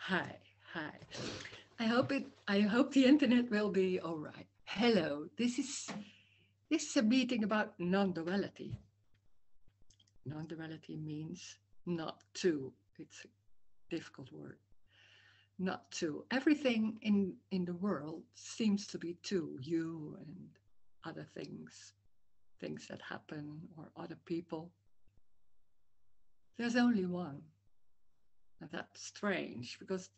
Hi, hi. I hope the internet will be all right. Hello. This is a meeting about non-duality. Non-duality means not two. It's a difficult word. Not two. Everything in the world seems to be two. You and other things that happen or other people. There's only one. And that's strange because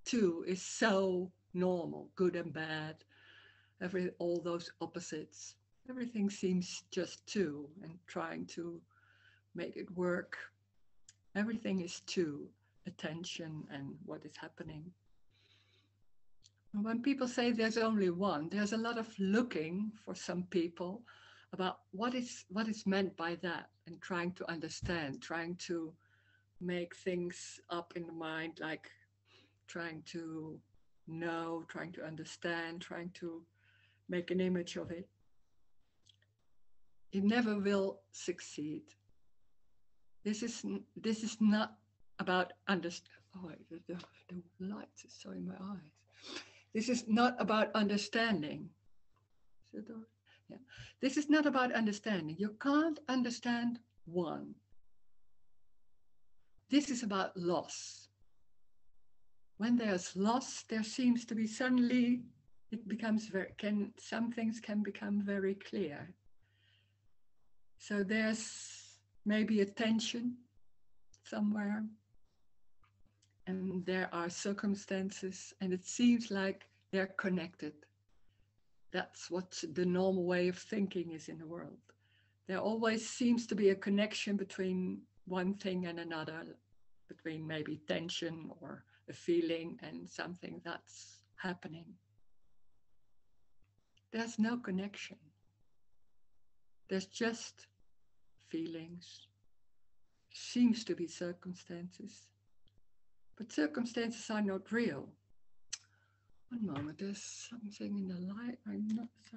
two is so normal, good and bad, all those opposites. Everything seems just two and trying to make it work. Everything is two, attention and what is happening. And when people say there's only one, there's a lot of looking for some people about what is meant by that and trying to understand, trying to make things up in the mind, like trying to know, trying to understand, trying to make an image of it. It never will succeed. This is not about understand. Oh, the light is so in my eyes. This is not about understanding. Yeah. This is not about understanding. You can't understand one. This is about loss. When there's loss, there seems to be suddenly it becomes some things can become very clear. So there's maybe a tension somewhere, and there are circumstances, and it seems like they're connected. That's what the normal way of thinking is in the world. There always seems to be a connection between one thing and another, between maybe tension or a feeling and something that's happening. There's no connection. There's just feelings. Seems to be circumstances. But circumstances are not real. One moment, there's something in the light. I'm not so.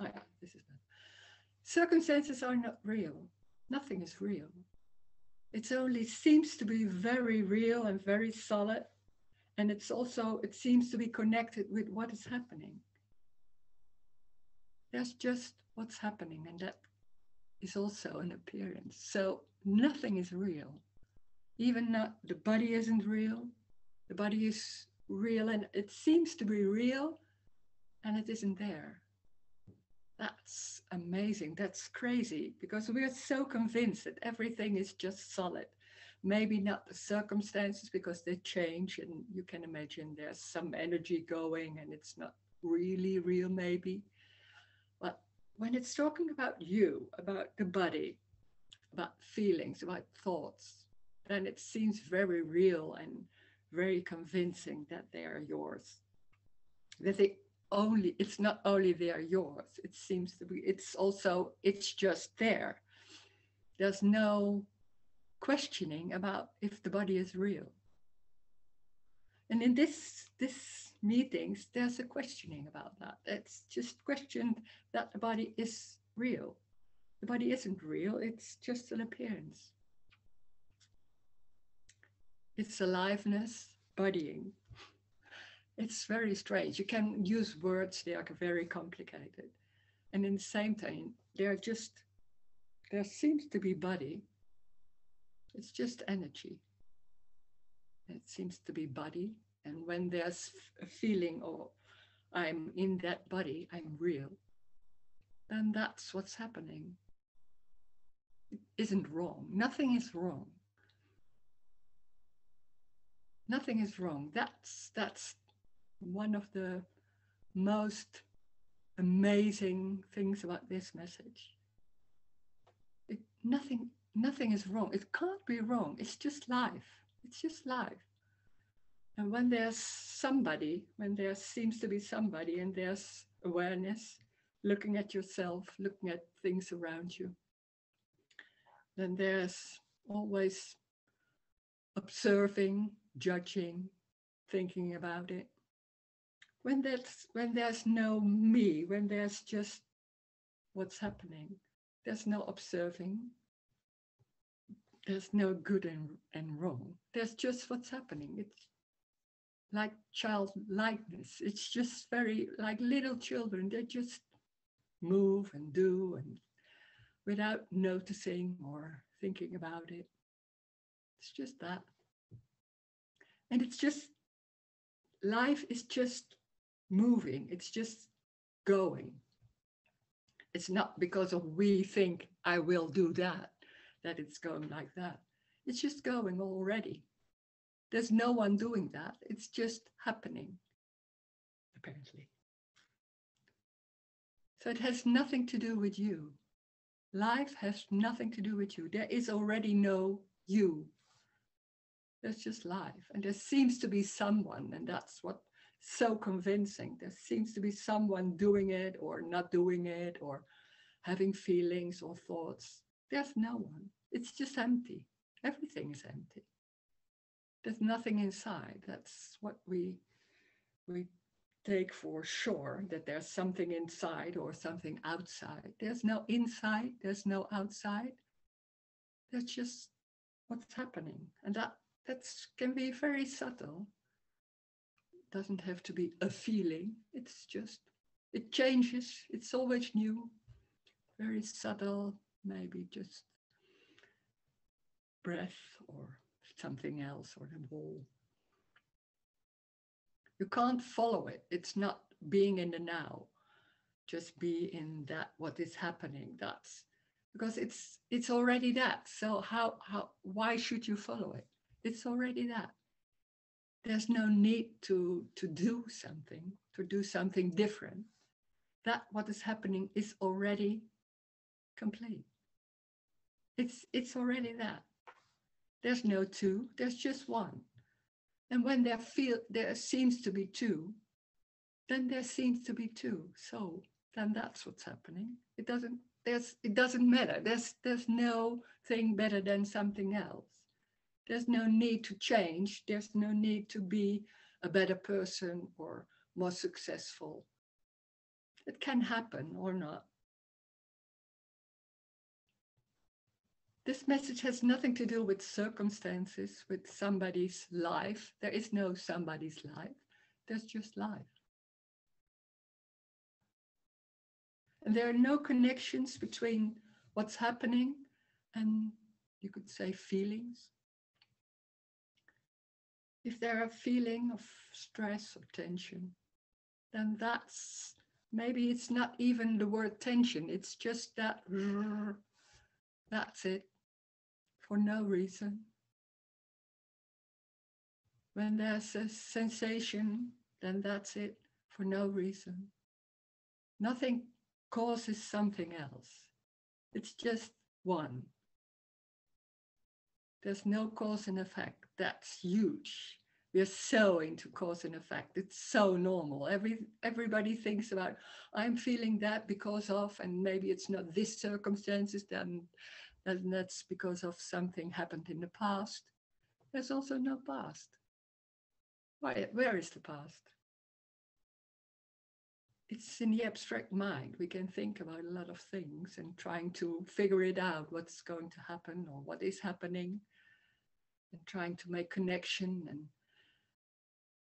Oh, yeah, this is not. Circumstances are not real. Nothing is real. It only seems to be very real and very solid. And it seems to be connected with what is happening. There's just what's happening, and that is also an appearance. So nothing is real. Even not the body isn't real. The body is real and it seems to be real, and it isn't there. That's amazing. That's crazy because we are so convinced that everything is just solid. Maybe not the circumstances because they change, and you can imagine there's some energy going and it's not really real, maybe. But when it's talking about you, about the body, about feelings, about thoughts, then it seems very real and very convincing that they are yours. That it's not only they are yours, it seems to be, it's just there. There's no questioning about if the body is real. And in this meetings, there's a questioning about that. It's just questioned that the body is real. The body isn't real, it's just an appearance. It's aliveness, bodying. It's very strange. You can use words, they are very complicated. And in the same time, there seems to be body. It's just energy. It seems to be body. And when there's a feeling, or I'm in that body, I'm real, then that's what's happening. It isn't wrong. Nothing is wrong. Nothing is wrong. That's one of the most amazing things about this message. Nothing is wrong. It can't be wrong. It's just life. It's just life. And when there seems to be somebody, and there's awareness, looking at yourself, looking at things around you, then there's always observing, judging, thinking about it. When there's no me, when there's just what's happening, there's no observing, there's no good and wrong. There's just what's happening. like childlikeness. It's just very like little children. They just move and do and without noticing or thinking about it. It's just that. And it's just, life is just moving. It's just going. It's not because of we think I will do that, that it's going like that. It's just going already. There's no one doing that. It's just happening, apparently. So it has nothing to do with you. Life has nothing to do with you. There is already no you. There's just life. And there seems to be someone, and that's what's so convincing. There seems to be someone doing it or not doing it or having feelings or thoughts. There's no one. It's just empty. Everything is empty. There's nothing inside. That's what we take for sure, that there's something inside or something outside. There's no inside, there's no outside. There's just what's happening. And that can be very subtle. It doesn't have to be a feeling. It's just, it changes. It's always new. Very subtle, maybe just breath or something else or the wall. You can't follow it. It's not being in the now. Just be in that, what is happening. That's because it's already that. So why should you follow it? It's already that. There's no need to do something different. That what is happening is already complete. It's already that. There's no two, there's just one. And when there seems to be two, then there seems to be two. So then that's what's happening. It doesn't matter. There's no thing better than something else. There's no need to change. There's no need to be a better person or more successful. It can happen or not. This message has nothing to do with circumstances, with somebody's life. There is no somebody's life. There's just life. And there are no connections between what's happening and, you could say, feelings. If there are a feeling of stress or tension, then maybe it's not even the word tension. It's just that's it, for no reason. When there's a sensation, then that's it, for no reason. Nothing causes something else. It's just one. There's no cause and effect. That's huge. We're so into cause and effect. It's so normal. Everybody thinks about, I'm feeling that because of, and maybe it's not this circumstances, then that's because of something happened in the past. There's also no past. Where is the past? It's in the abstract mind. We can think about a lot of things and trying to figure it out, what's going to happen or what is happening, and trying to make connection and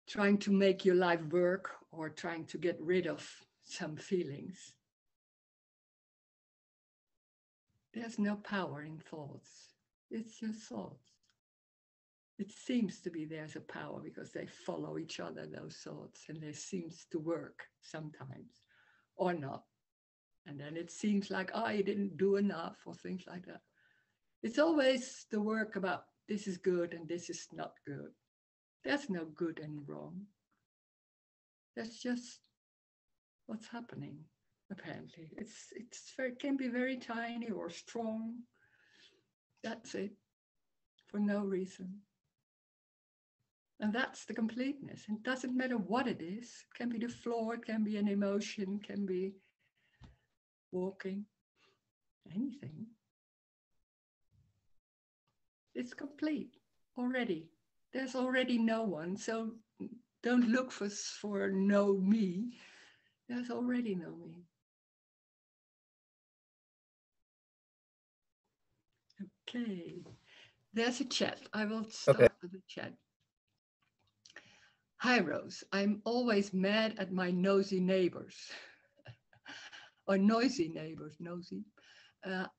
trying to make your life work or trying to get rid of some feelings. There's no power in thoughts. It's your thoughts. It seems to be there's a power because they follow each other, those thoughts, and they seems to work sometimes or not. And then it seems like, you didn't do enough or things like that. It's always the work about this is good and this is not good. There's no good and wrong. That's just what's happening, apparently. It can be very tiny or strong. That's it, for no reason. And that's the completeness. It doesn't matter what it is. It can be the floor, it can be an emotion, it can be walking, anything. It's complete already. There's already no one, so don't look for no me. There's already no me. Okay, there's a chat. I will start with the chat. Hi, Rose. I'm always mad at my nosy neighbors. Or noisy neighbors, nosy.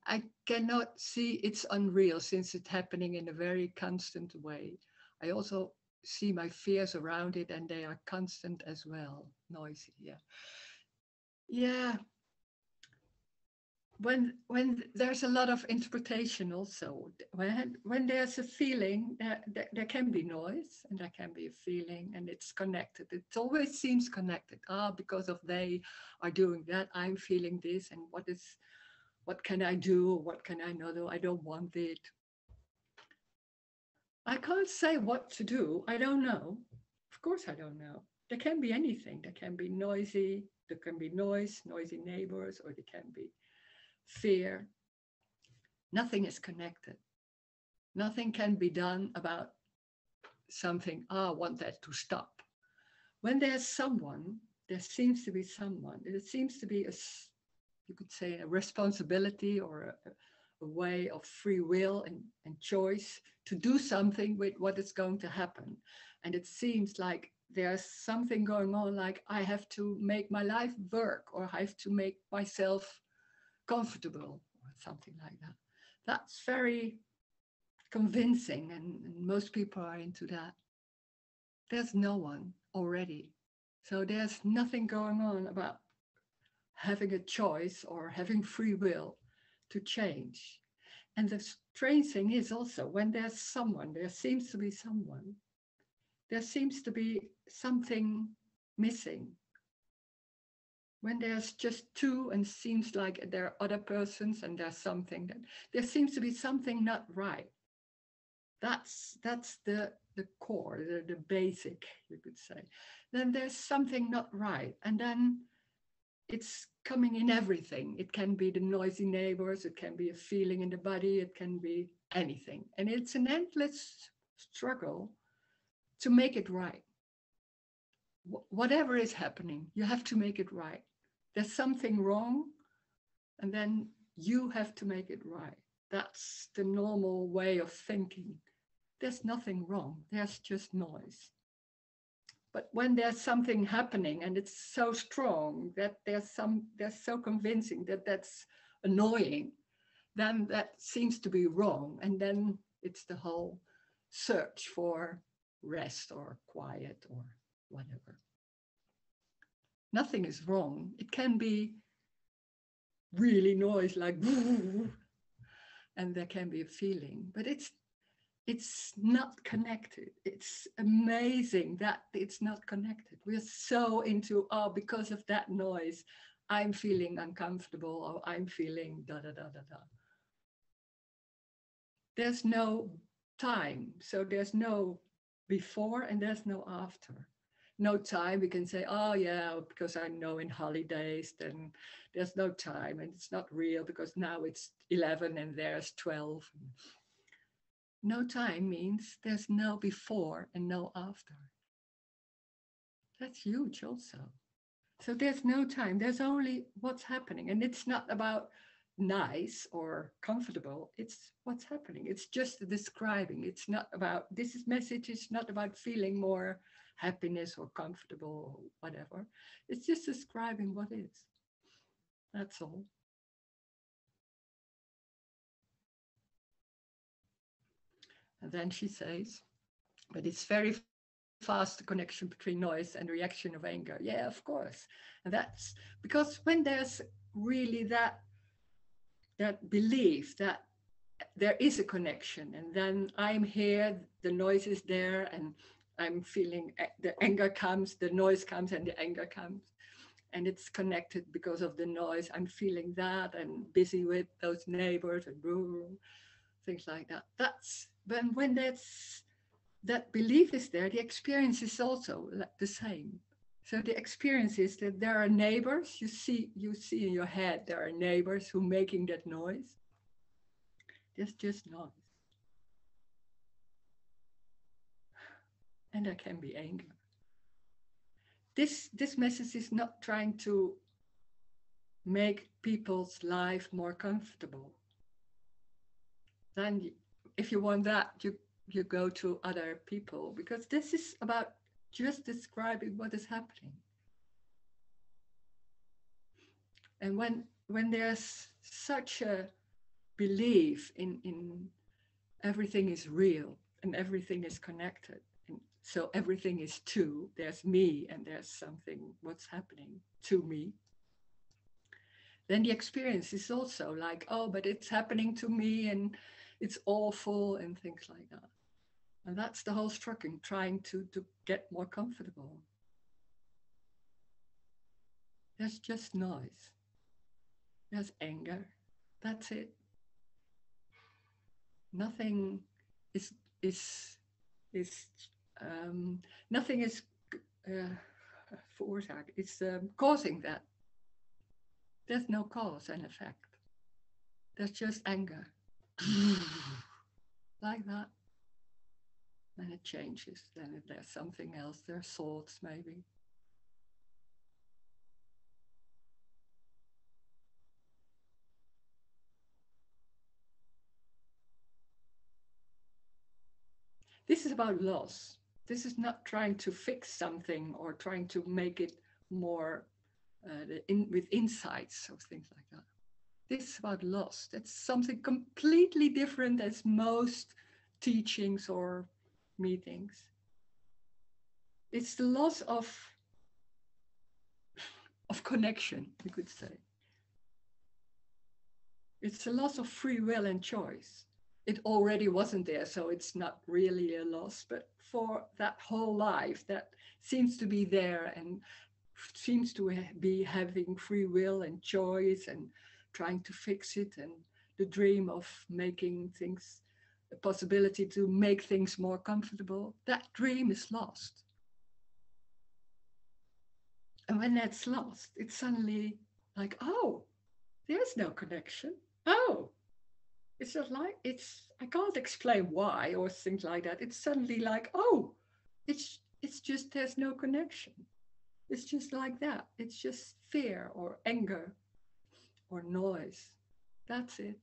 I cannot see it's unreal since it's happening in a very constant way. I also see my fears around it and they are constant as well. Noisy, yeah. Yeah, when there's a lot of interpretation also, when there's a feeling, there can be noise and there can be a feeling and it's connected. It always seems connected. Because of they are doing that, I'm feeling this, and what can I do? What can I not do? I don't want it. I can't say what to do. I don't know. Of course, I don't know. There can be anything. There can be noisy. There can be noisy neighbors, or there can be fear. Nothing is connected. Nothing can be done about something. I want that to stop. When there's someone, there seems to be someone. There seems to be you could say, a responsibility or a way of free will and choice to do something with what is going to happen. And it seems like there's something going on, like I have to make my life work, or I have to make myself comfortable, or something like that. That's very convincing, and most people are into that. There's no one already. So there's nothing going on about having a choice or having free will to change. And the strange thing is also, when there's someone, there seems to be someone, there seems to be something missing. When there's just two and seems like there are other persons and there's something, that there seems to be something not right. That's the core, the basic, you could say. Then there's something not right. And then it's coming in everything. It can be the noisy neighbors, it can be a feeling in the body, it can be anything. And it's an endless struggle to make it right. Whatever is happening, you have to make it right. There's something wrong, and then you have to make it right. That's the normal way of thinking. There's nothing wrong, there's just noise. But when there's something happening and it's so strong that there's so convincing that that's annoying, then that seems to be wrong. And then it's the whole search for rest or quiet or whatever. Nothing is wrong. It can be really noise like and there can be a feeling, but it's not connected. It's amazing that it's not connected. We're so into, because of that noise, I'm feeling uncomfortable, or I'm feeling da da da da da. There's no time. So there's no before and there's no after. No time. We can say, oh, yeah, because I know in holidays, then there's no time and it's not real because now it's 11 and there's 12. No time means there's no before and no after. That's huge also. So there's no time, there's only what's happening. And it's not about nice or comfortable, it's what's happening. It's just describing. It's not about, this is message, it's not about feeling more happiness or comfortable or whatever. It's just describing what is. That's all. And then she says, but it's very fast, the connection between noise and reaction of anger. Yeah, of course. And that's because when there's really that belief that there is a connection, and then I'm here, the noise is there, and I'm feeling the anger comes, the noise comes, and the anger comes. And it's connected because of the noise. I'm feeling that and busy with those neighbors and things like that. That's when that belief is there, the experience is also the same. So the experience is that there are neighbors. You see in your head there are neighbors who making that noise. There's just noise, and there can be anger. This message is not trying to make people's life more comfortable. Then, if you want that, you go to other people, because this is about just describing what is happening. And when there's such a belief in everything is real and everything is connected, and so everything is two, there's me and there's something what's happening to me, then the experience is also like, oh, but it's happening to me and it's awful and things like that. And that's the whole struggling, trying to get more comfortable. There's just noise. There's anger. That's it. Nothing is is is nothing is veroorzaak. It's causing that. There's no cause and effect. There's just anger, like that. Then it changes. Then if there's something else, there's thoughts maybe. This is about loss. This is not trying to fix something or trying to make it more with insights or things like that. This is about loss. That's something completely different as most teachings or meetings. It's the loss of connection, you could say. It's a loss of free will and choice. It already wasn't there, so it's not really a loss, but for that whole life that seems to be there and seems to be having free will and choice and trying to fix it, and the dream of making things, a possibility to make things more comfortable, that dream is lost. And when that's lost, it's suddenly like, oh, there's no connection. Oh, it's just like, I can't explain why or things like that. It's suddenly like, oh, it's just, there's no connection. It's just like that. It's just fear or anger or noise. That's it.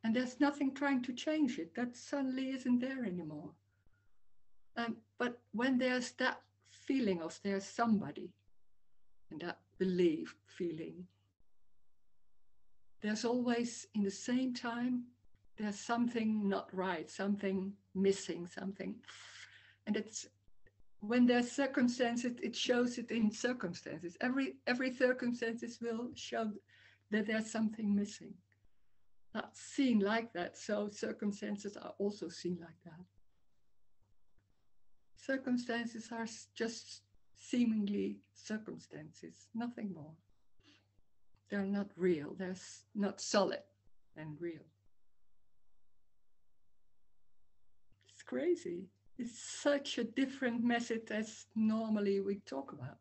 And there's nothing trying to change it. That suddenly isn't there anymore. But when there's that feeling of there's somebody, and that belief feeling, there's always, in the same time, there's something not right, something missing, something. And it's when there's circumstances, it shows it in circumstances. Every circumstances will show that there's something missing. That's seen like that, so circumstances are also seen like that. Circumstances are just seemingly circumstances, nothing more. They're not real, they're not solid and real. It's crazy. It's such a different message as normally we talk about.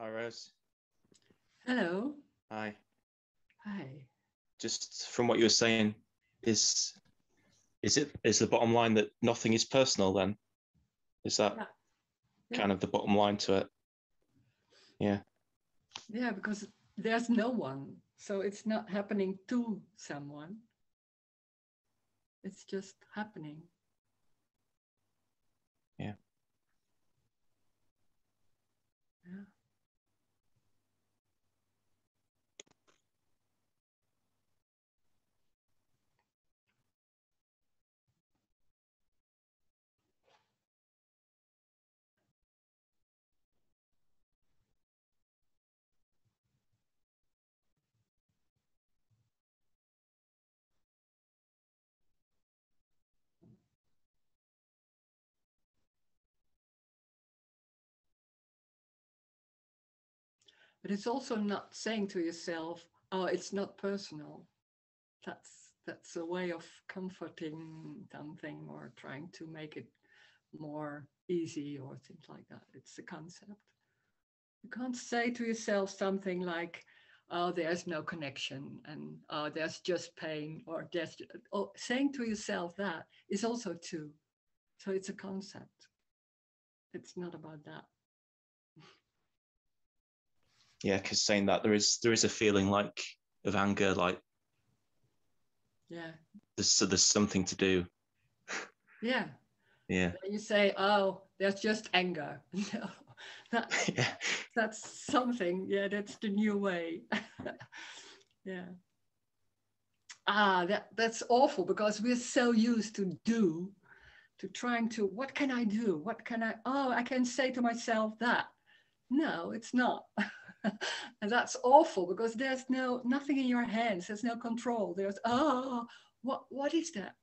Hi, Rose. Hello. Hi. Hi. Just from what you were saying, is is the bottom line that nothing is personal then? Is that Yeah. Yeah. kind of the bottom line to it? Yeah. Yeah, because there's no one. So it's not happening to someone. It's just happening. Yeah. Yeah. But it's also not saying to yourself, oh, it's not personal. That's a way of comforting something or trying to make it more easy or things like that. It's a concept. You can't say to yourself something like, oh, there's no connection and oh, there's just pain or there's oh, saying to yourself that is also too. So it's a concept. It's not about that. Yeah, because saying that there is a feeling like of anger, like Yeah. there's something to do. Yeah. Yeah. Then you say, oh, there's just anger. No, that's Yeah. that's something. Yeah, that's the new way. Yeah. That's awful because we're so used to do, to trying to, what can I do? What can I, oh, I can say to myself that. No, it's not. And that's awful because there's nothing in your hands. There's no control. There's, oh, what is that?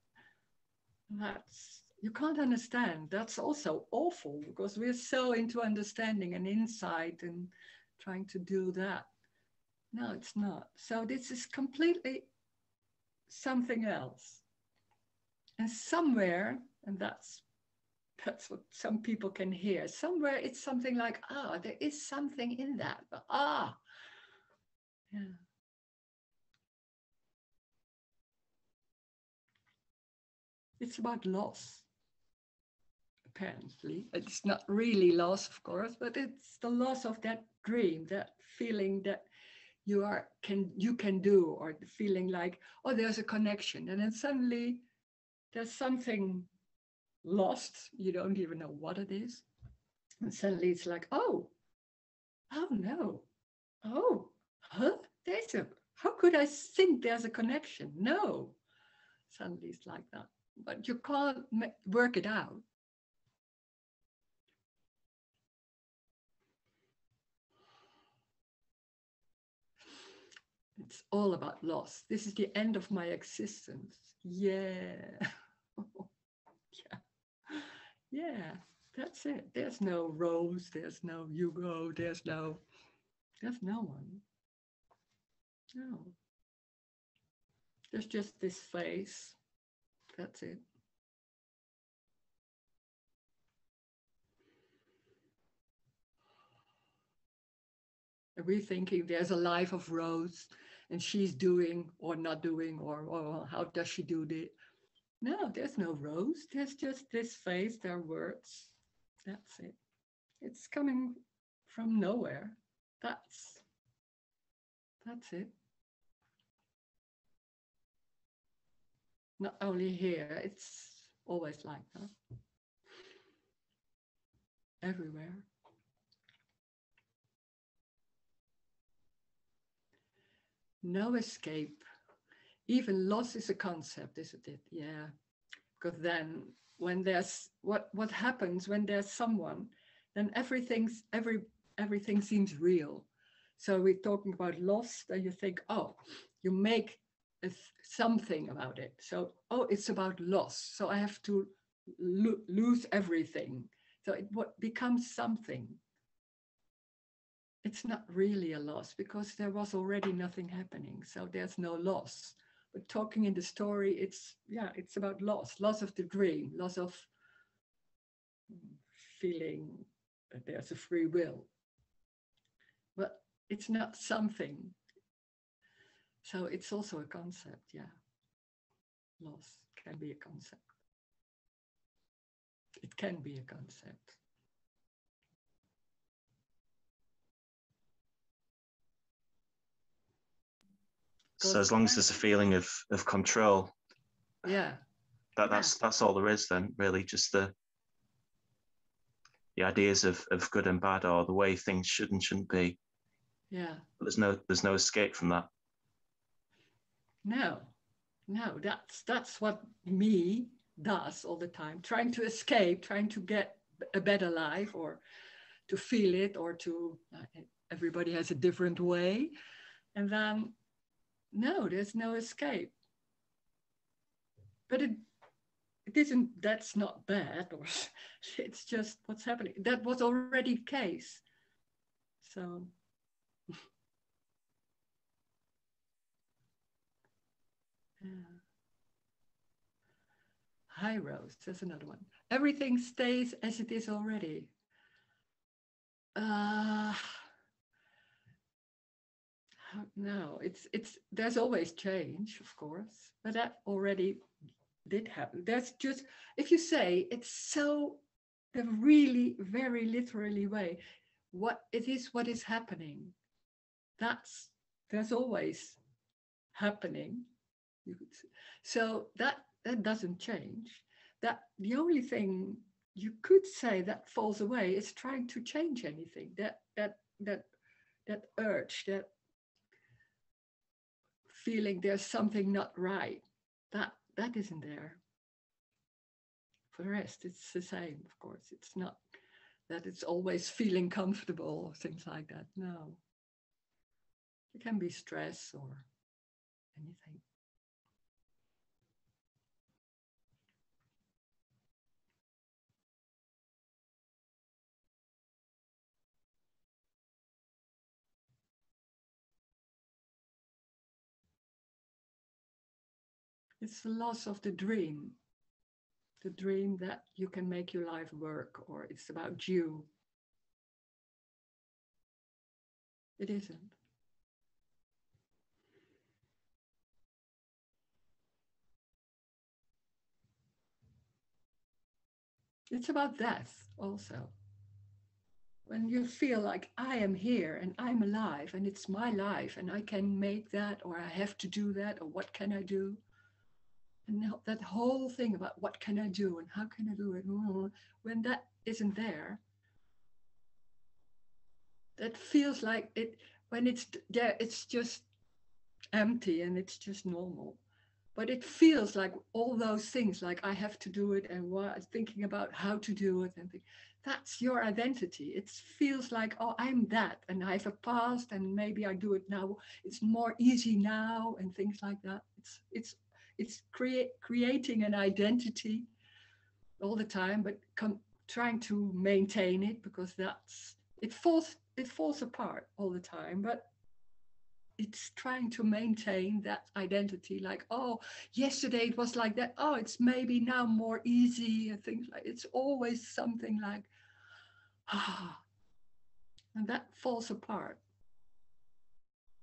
That's, you can't understand. That's also awful because we're so into understanding and insight and trying to do that. No, it's not. So this is completely something else. And somewhere, and that's what some people can hear. Somewhere it's something like, ah, there is something in that. But yeah. It's about loss, apparently. It's not really loss, of course, but it's the loss of that dream, that feeling that you can do, or the feeling like, oh, there's a connection. And then suddenly there's something lost. You don't even know what it is. And suddenly it's like, oh no. Oh, huh? How could I think there's a connection? No. Suddenly it's like that. But you can't work it out. It's all about loss. This is the end of my existence. Yeah. Yeah. Yeah. That's it. There's no Rose. There's no Hugo. There's no one. No. There's just this face. That's it. And we're thinking there's a life of Rose and she's doing or not doing, or how does she do it? No, there's no Rose. There's just this face, there are words. That's it. It's coming from nowhere. That's that's it. Not only here, it's always like that. Everywhere. No escape. Even loss is a concept, isn't it? Yeah. Because then when there's what happens when there's someone, then everything seems real. So we're talking about loss, then you think, oh, you make something about it. So, oh, it's about loss. So I have to lose everything. So it what becomes something. It's not really a loss because there was already nothing happening. So there's no loss. But talking in the story, it's about loss of the dream, loss of feeling that there's a free will. but it's not something. So it's also a concept, yeah. Loss can be a concept. It can be a concept. So as long as there's a feeling of control, yeah, that's all there is then, really, just the ideas of good and bad, or the way things should and shouldn't be. Yeah. But there's no escape from that. No, that's what me does all the time, trying to escape, trying to get a better life, or to feel it, or to everybody has a different way, and then no, there's no escape. But it isn't, that's not bad, or it's just what's happening. That was already the case. So yeah. Hi Rose, there's another one. Everything stays as it is already. Uh, no, it's there's always change, of course, but that already did happen. There's just, if you say it's so the really very literally way, what it is, what is happening, that's there's always happening. You could say. So that doesn't change. That the only thing you could say that falls away is trying to change anything. That urge, that feeling there's something not right, that isn't there. For the rest, it's the same, of course. It's not that it's always feeling comfortable or things like that. No. It can be stress or anything. It's the loss of the dream that you can make your life work, or it's about you. It isn't. It's about death also. When you feel like I am here and I'm alive and it's my life and I can make that, or I have to do that, or what can I do? And that whole thing about what can I do and how can I do it, when that isn't there, that feels like it, when it's there, it's just empty and it's just normal. But it feels like all those things, like I have to do it and what, thinking about how to do it, and that's your identity. It feels like, oh, I'm that, and I have a past, and maybe I do it now. It's more easy now, and things like that. It's creating an identity all the time, but trying to maintain it, because it falls apart all the time. But it's trying to maintain that identity, like, oh, yesterday it was like that, oh, it's maybe now more easy, and things like, it's always something like, ah, and that falls apart.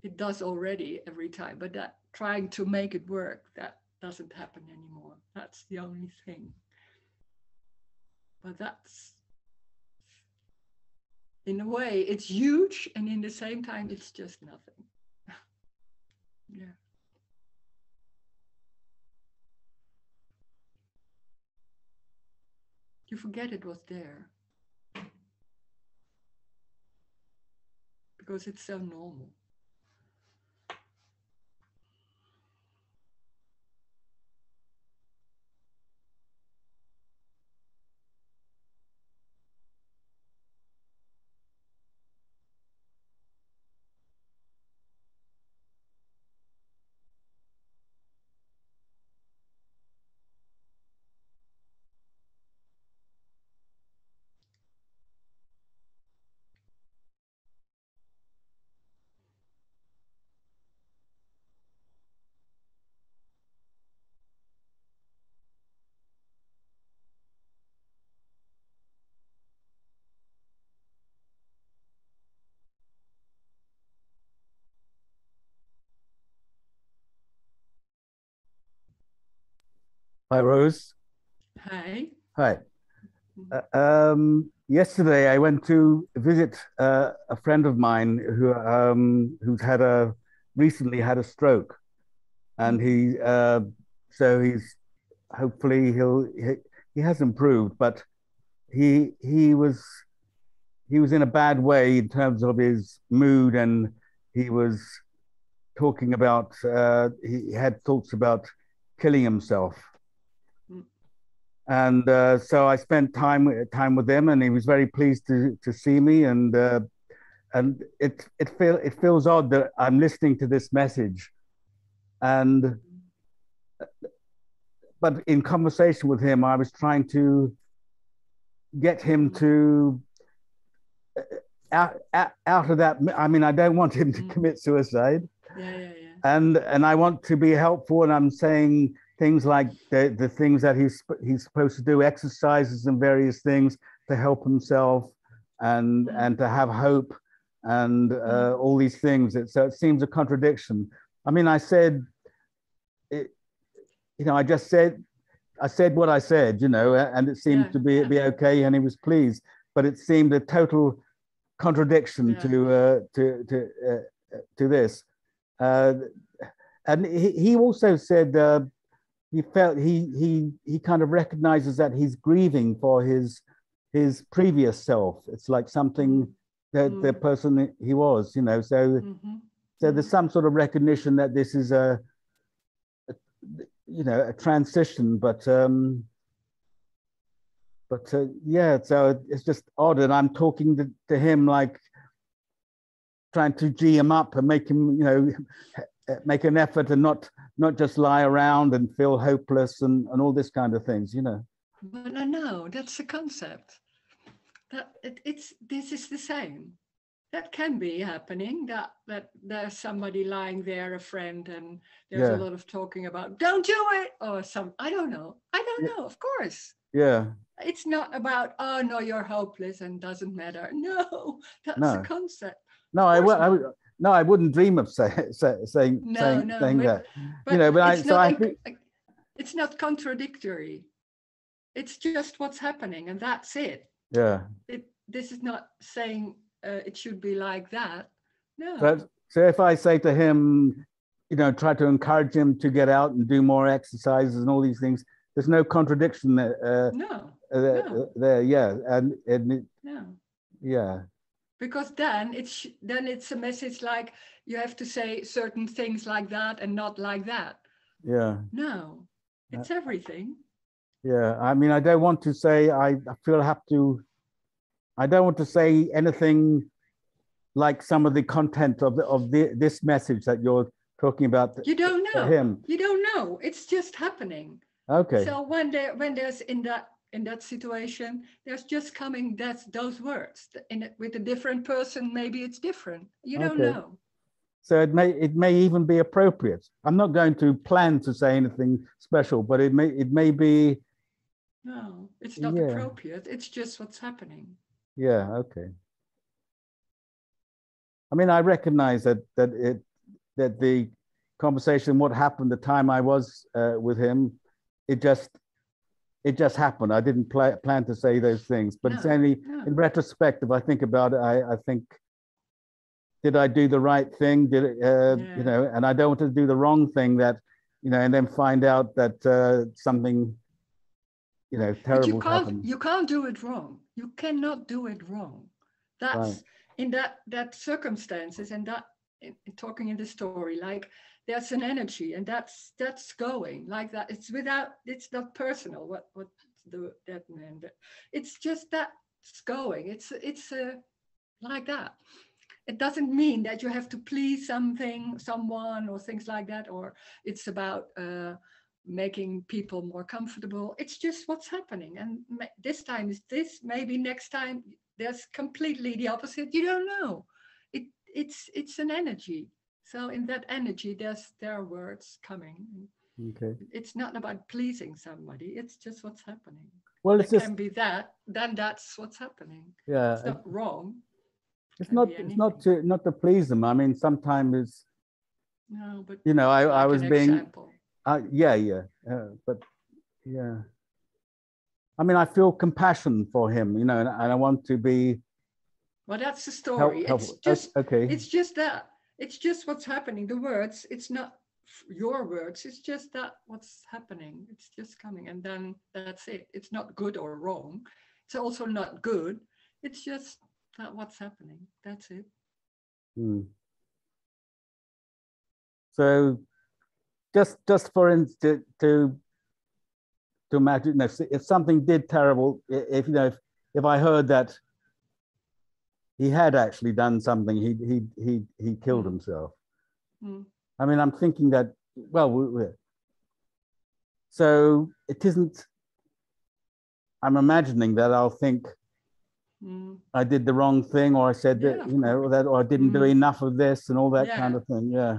It does already every time, but that trying to make it work, that doesn't happen anymore. That's the only thing. But that's, in a way, it's huge, and in the same time it's just nothing. Yeah. You forget it was there because it's so normal. Hi, Rose. Hi. Hi. Yesterday, I went to visit a friend of mine who's recently had a stroke, and he's hopefully he has improved, but he was in a bad way in terms of his mood, and he was talking about he had thoughts about killing himself. And so I spent time with him, and he was very pleased to see me. And it feels odd that I'm listening to this message, but in conversation with him, I was trying to get him to out of that. I mean, I don't want him to commit suicide. Yeah. And I want to be helpful, and I'm saying things like the things that he's supposed to do, exercises and various things to help himself, and to have hope, and all these things. So it seems a contradiction. I mean, I said, I said what I said, and it seemed to be okay, and he was pleased. But it seemed a total contradiction to this. And he also said he felt he kind of recognizes that he's grieving for his previous self. It's like something that the person he was, so there's some sort of recognition that this is a transition, but yeah, so it's just odd, and I'm talking to him like trying to G him up and make him, make an effort and not just lie around and feel hopeless and all this kind of things, But no, that's the concept. That this is the same. That can be happening. That there's somebody lying there, a friend, and there's a lot of talking about don't do it or some. I don't know. Of course. Yeah. It's not about no, you're hopeless and doesn't matter. No, that's the concept. No, I wouldn't dream of saying that. But it's not contradictory. It's just what's happening, and that's it. Yeah. This is not saying it should be like that. No. So if I say to him, try to encourage him to get out and do more exercises and all these things, there's no contradiction there. No. There, yeah, and no. Yeah. Because then it's a message like you have to say certain things like that and not like that. Yeah. No, it's everything. Yeah, I mean, I don't want to say, I don't want to say anything like some of the content of this message that you're talking about. You don't know. Him. You don't know. It's just happening. Okay. So when there's in that situation, there's just coming those words. With a different person, maybe it's different. You don't know. So it may even be appropriate. I'm not going to plan to say anything special, but it may be. No, it's not appropriate. It's just what's happening. Yeah. Okay. I mean, I recognize that the conversation, what happened the time I was with him, it just happened. I didn't plan to say those things, but it's only in retrospect, if I think about it, I think, did I do the right thing? Did it, and I don't want to do the wrong thing that, and then find out that something, terrible happened. You can't do it wrong. You cannot do it wrong. That's right. In that circumstances, and that in talking in the story, like there's an energy, and that's going like that. It's not personal. What that meant. It's just that's going. It's like that. It doesn't mean that you have to please someone, or things like that, or it's about making people more comfortable. It's just what's happening. And this time is this, maybe next time there's completely the opposite. You don't know. It's an energy. So in that energy, there are words coming. Okay. It's not about pleasing somebody. It's just what's happening. Well, it can be that. Then that's what's happening. Yeah. It's not wrong. It's not to please them. I mean, sometimes it's. No, but I was being. Example. But yeah. I mean, I feel compassion for him, you know, and I want to be Well, that's the story. helpful. Okay. It's just that. It's just what's happening. The words, it's not your words. It's just that what's happening. It's just coming. And then that's it. It's not good or wrong. It's also not good. It's just that what's happening. That's it. Hmm. So just for instance, to imagine if something did terrible, if you know, if I heard that he had actually done something, he killed himself. Mm. I mean, I'm thinking that, well, so it isn't, I'm imagining that I'll think I did the wrong thing, or I said that, you know, that, or I didn't do enough of this and all that kind of thing. Yeah.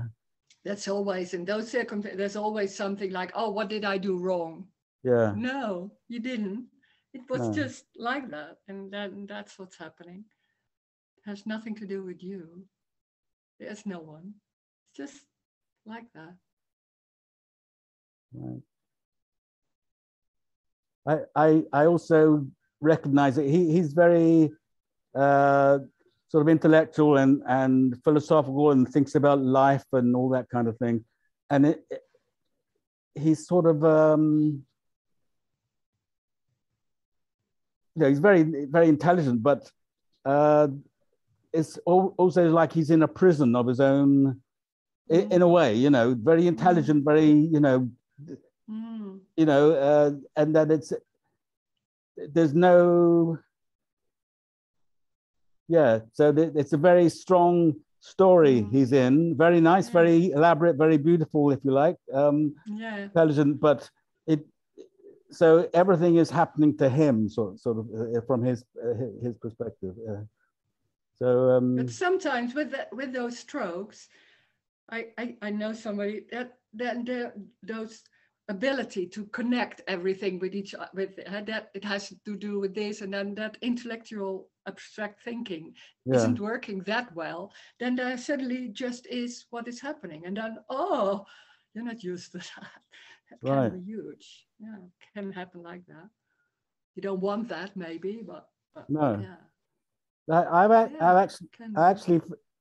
That's always, in those circumstances, there's always something like, oh, what did I do wrong? Yeah. No, you didn't. It was just like that. And then that's what's happening. It has nothing to do with you. There's no one. It's just like that. Right. I also recognize that he's very sort of intellectual and philosophical and thinks about life and all that kind of thing. And he's sort of, you know, he's very, very intelligent, but it's also like he's in a prison of his own, in a way, you know, very intelligent, very, you know, and that there's no, so it's a very strong story he's in, very nice, very elaborate, very beautiful, if you like, intelligent, but so everything is happening to him, sort of from his perspective. So, but sometimes with those strokes, I know somebody that those ability to connect everything with each with that it has to do with this, and then that intellectual abstract thinking isn't working that well, then there suddenly just is what is happening, and then you're not used to that. That can be huge. Yeah, can happen like that. You don't want that maybe, but no. Yeah.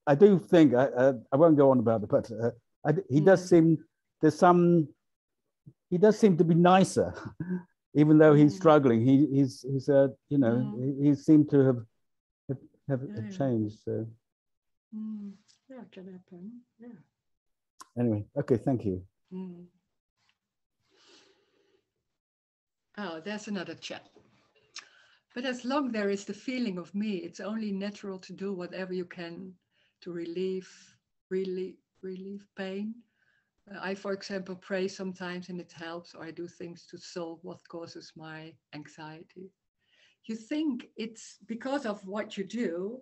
I do think I won't go on about it, but he does seem he does seem to be nicer, even though he's struggling. He's you know, he seemed to have changed. So yeah, it can happen. Yeah. Anyway, okay, thank you. Oh, there's another chat. But as long there is the feeling of me, it's only natural to do whatever you can to relieve pain. I, for example, pray sometimes and it helps, or I do things to solve what causes my anxiety. You think it's because of what you do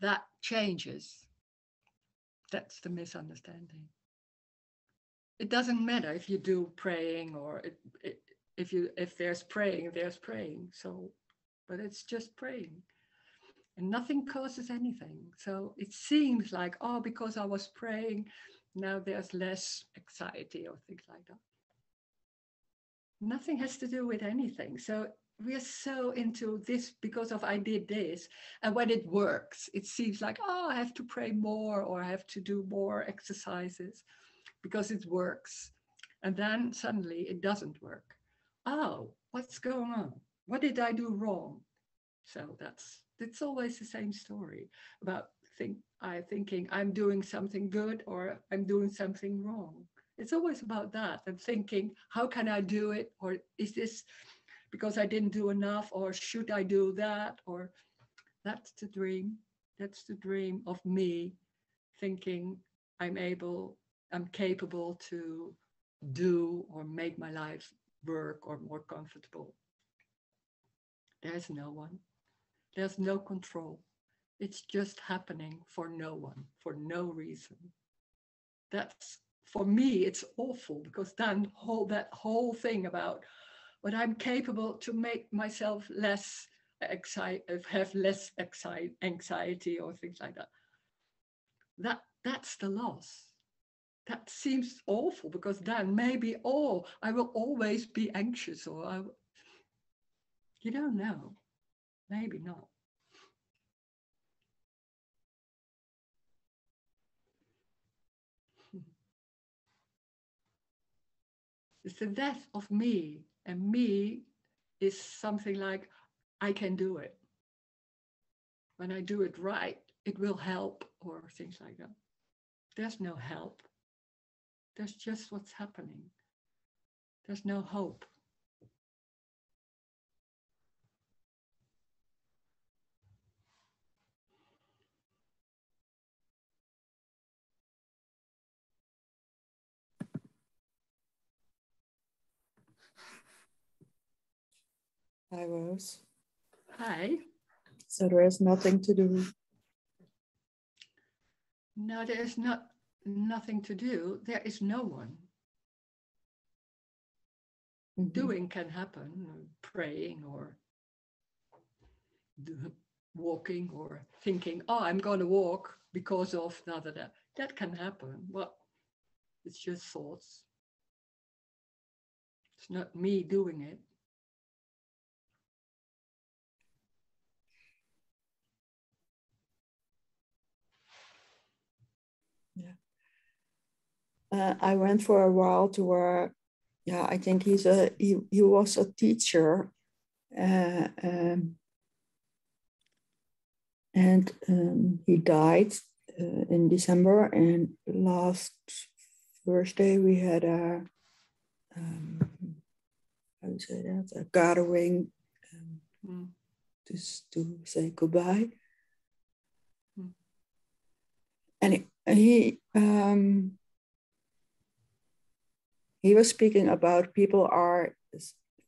that changes. That's the misunderstanding. It doesn't matter if you do praying or if there's praying, there's praying. So, but it's just praying. And nothing causes anything. So it seems like, because I was praying, now there's less anxiety or things like that. Nothing has to do with anything. So we're so into this because of I did this. And when it works, it seems like, I have to pray more or I have to do more exercises because it works. And then suddenly it doesn't work. What's going on? What did I do wrong? So it's always the same story about thinking I'm doing something good or I'm doing something wrong. It's always about that and thinking, how can I do it? Or is this because I didn't do enough? Or should I do that? Or that's the dream. That's the dream of me thinking I'm capable to do or make my life work or more comfortable. There's no one. There's no control. It's just happening for no one, for no reason. That's, for me, it's awful because then that whole thing about what I'm capable to make myself less excited, have less anxiety or things like that. That's the loss. that seems awful, because then maybe, oh, I will always be anxious, or you don't know, maybe not. It's the death of me, and me is something like, I can do it. When I do it right, it will help, or things like that. There's no help. There's just what's happening. There's no hope. Hi, Rose. Hi. So there is nothing to do. No, there is nothing to do. There is no one. Doing can happen, praying or walking or thinking, oh, I'm going to walk because of da da da. That can happen. Well, it's just thoughts. It's not me doing it. Yeah. I went for a while to where, yeah, I think he was a teacher, and he died in December. And last Thursday we had a how do you say that, a gathering just to say goodbye. And he was speaking about people are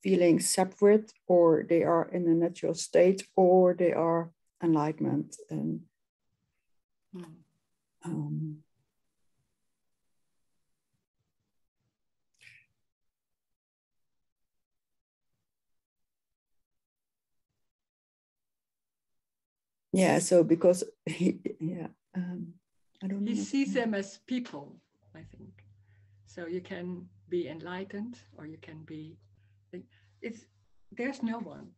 feeling separate, or they are in a natural state, or they are enlightenment. And yeah, so because I don't know. He sees them as people, I think. So you can be enlightened, or you can be, there's no one.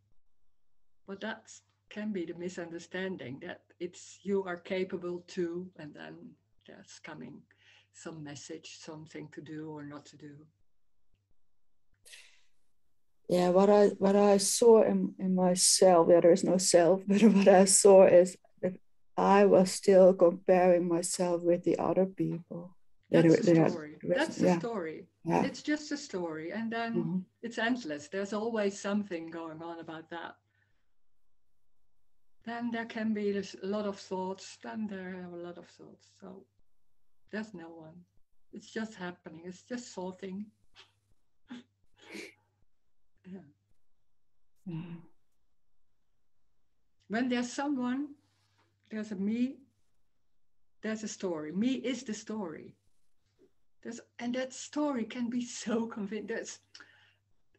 But that can be the misunderstanding, that it's you are capable to, and then there's coming some message, something to do or not to do. Yeah, what I saw in myself, there is no self, but what I saw is that I was still comparing myself with the other people. That's the story. That's the story. Yeah. It's just a story, and then it's endless. There's always something going on about that. Then there can be a lot of thoughts, then there are a lot of thoughts. So there's no one. It's just happening. It's just thoughting. Yeah. When there's someone, there's a me, there's a story. Me is the story. And that story can be so convincing.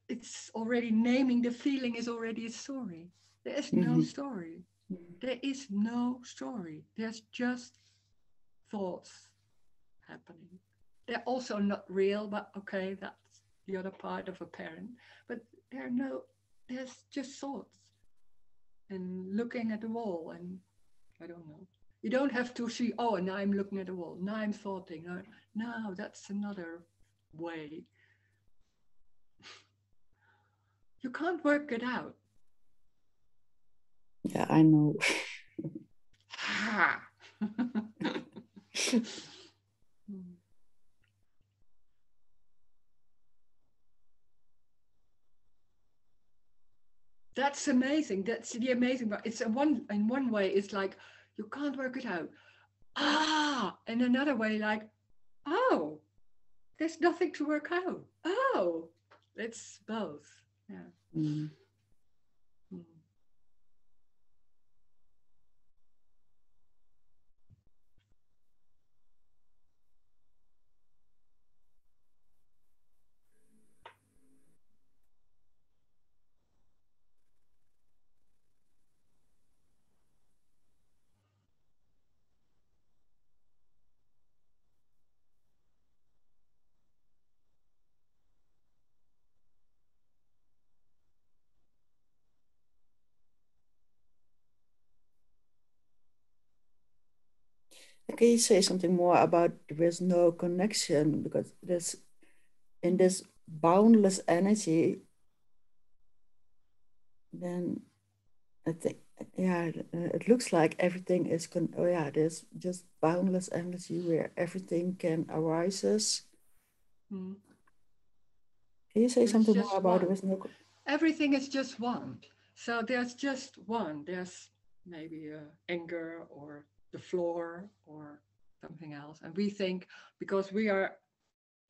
It's already naming the feeling is already a story. There is no story. There is no story. There's just thoughts happening. They're also not real, but okay, that's the other part of a parent. But there's just thoughts. And looking at the wall, and I don't know. You don't have to see, oh, and now I'm looking at the wall. Now I'm thoughting. No, that's another way. You can't work it out. Yeah, I know. That's amazing. That's the amazing part. It's in one way, it's like you can't work it out. And another way, like, oh, there's nothing to work out. Oh, it's both. Yeah. Can you say something more about there is no connection? Because this, in this boundless energy, then I think, yeah, it looks like everything is, oh yeah, there's just boundless energy where everything can arises. Mm. Can you say There's something more just about one. there is no? Everything is just one. So there's just one. There's maybe anger or the floor or something else. And we think because we are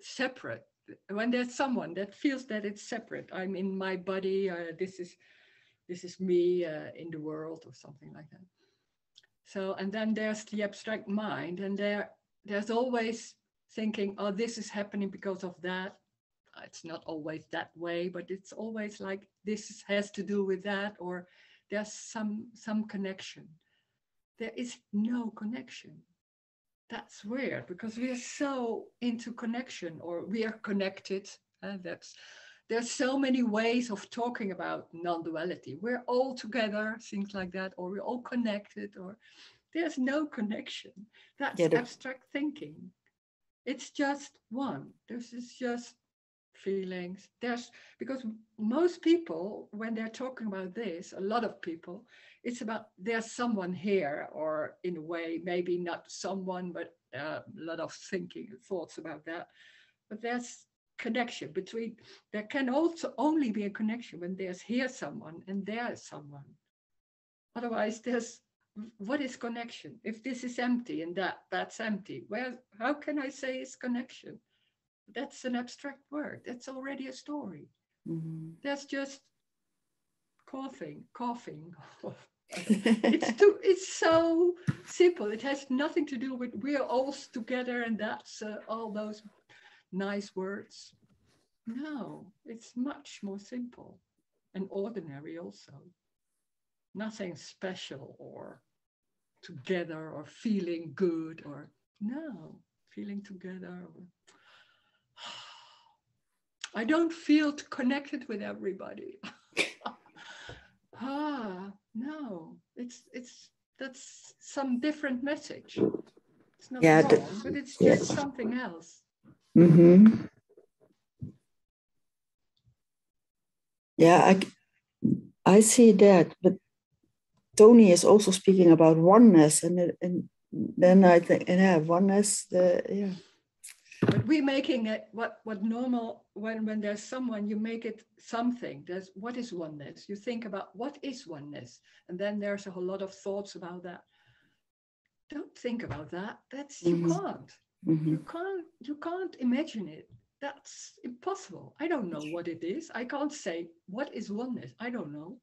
separate, when there's someone that feels that it's separate, I'm in my body, this is me in the world or something like that. So, and then there's the abstract mind, and there's always thinking, oh, this is happening because of that. It's not always that way, but it's always like this has to do with that, or there's some connection. There is no connection. That's weird because we are so into connection, or we are connected. There's so many ways of talking about non-duality. We're all together, things like that, or we're all connected, or there's no connection. That's Yeah, abstract thinking. It's just one. This is just feelings. There's because most people, when they're talking about this, a lot of people, it's about there's someone here, or in a way, maybe not someone, but a lot of thinking and thoughts about that. But there's connection between. There can also only be a connection when there's here someone and there is someone. Otherwise, there's what is connection? If this is empty and that's empty, where how can I say it's connection? That's an abstract word. That's already a story. mm-hmm. That's just coughing. It's so simple. It has nothing to do with we're all together and that's all those nice words. No, it's much more simple and ordinary also. Nothing special or together or feeling good or no, feeling together. I don't feel connected with everybody. No, it's that's some different message. It's not Yeah, wrong, but it's just something else. mm-hmm. Yeah, I see that, but Tony is also speaking about oneness, and then I think, yeah, oneness, yeah. But we're making it what normal when there's someone, you make it something. There's what is oneness? You think about what is oneness, and then there's a whole lot of thoughts about that. Don't think about that. That's you can't. Mm-hmm. You can't imagine it. That's impossible. I don't know what it is. I can't say what is oneness. I don't know.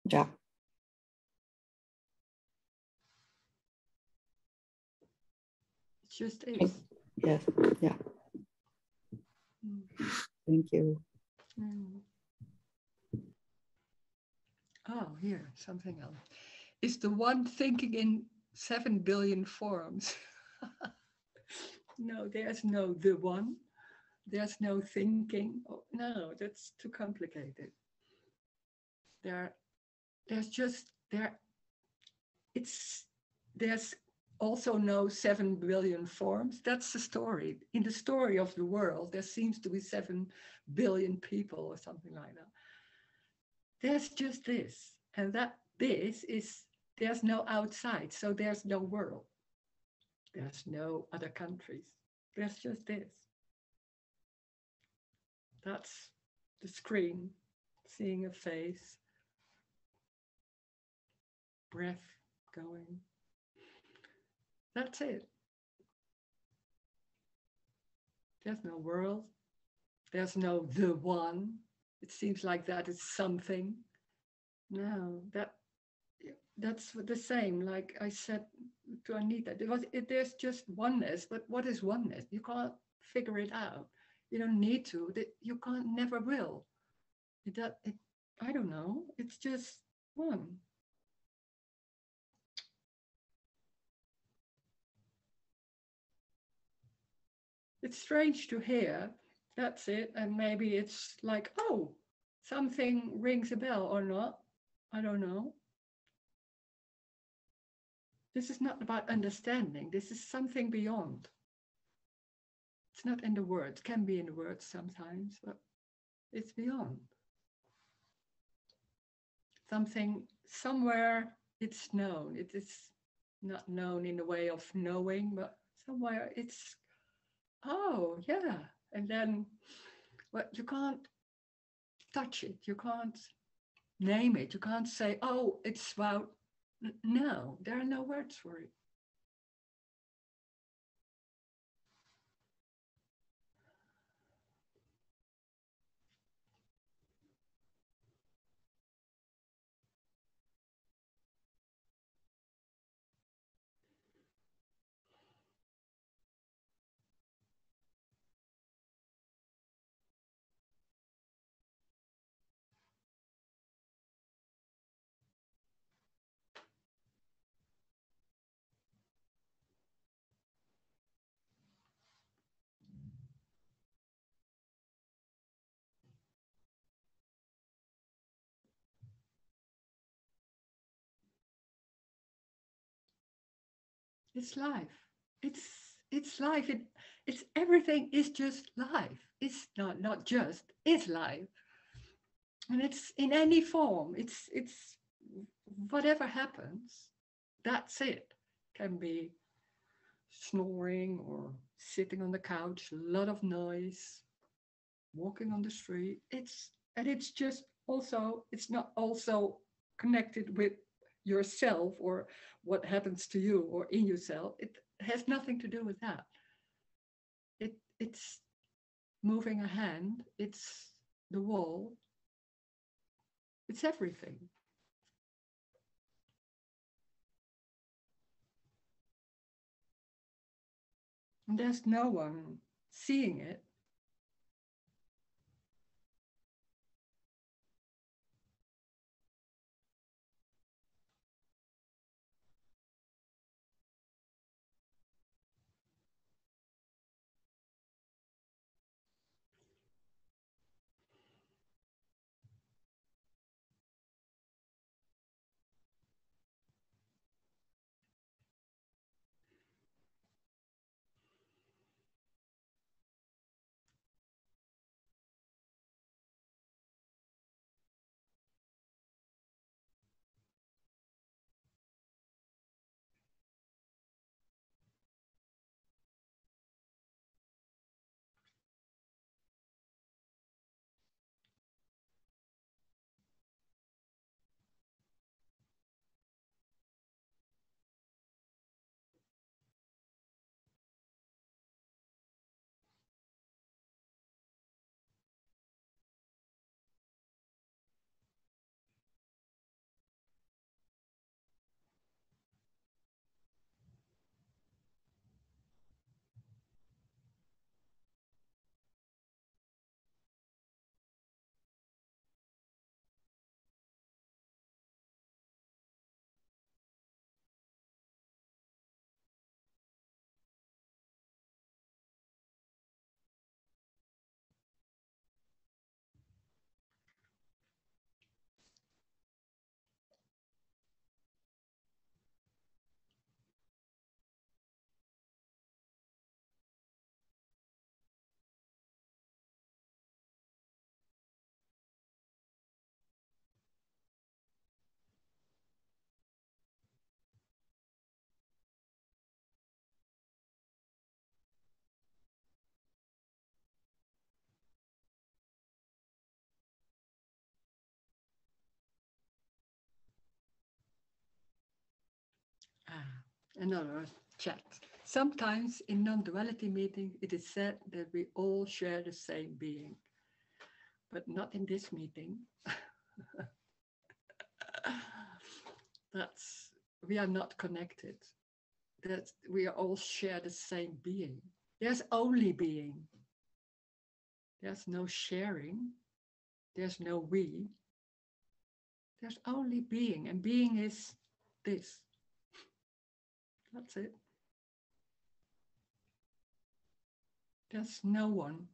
Yeah. It just is. Yes. Yeah. Thank you. Oh, here, something else. Is the one thinking in 7 billion forms? No, there's no the one. There's no thinking. Oh, no, that's too complicated. There's just there. There's also no 7 billion forms. That's the story. In the story of the world, there seems to be 7 billion people or something like that. There's just this, and that this is there's no outside, so there's no world. There's no other countries. There's just this. That's the screen, seeing a face, breath going. That's it. There's no world. There's no the one. It seems like that is something. No, that's the same. Like I said to Anita, there's just oneness, but what is oneness? You can't figure it out. You don't need to. You can't, never will. I don't know. It's just one. It's strange to hear. That's it. And maybe it's like, oh, something rings a bell or not. I don't know. This is not about understanding. This is something beyond. It's not in the words. Can be in the words sometimes, but it's beyond. Something, somewhere it's known. It is not known in the way of knowing, but somewhere it's, oh, yeah. And then, but you can't touch it. You can't name it. You can't say, oh, it's about, no, there are no words for it. It's life. It's life. It's everything is just life. It's not just, it's life. And it's in any form. It's whatever happens, that's it. Can be snoring or sitting on the couch, a lot of noise, walking on the street. It's just also, it's not also connected with yourself or what happens to you or in yourself. It has nothing to do with that. It's moving a hand, it's the wall, it's everything. And there's no one seeing it. Another chat. Sometimes in non-duality meeting, it is said that we all share the same being, but not in this meeting. We are not connected. That we all share the same being. There's only being. There's no sharing. There's no we. There's only being, and being is this. That's it. There's no one.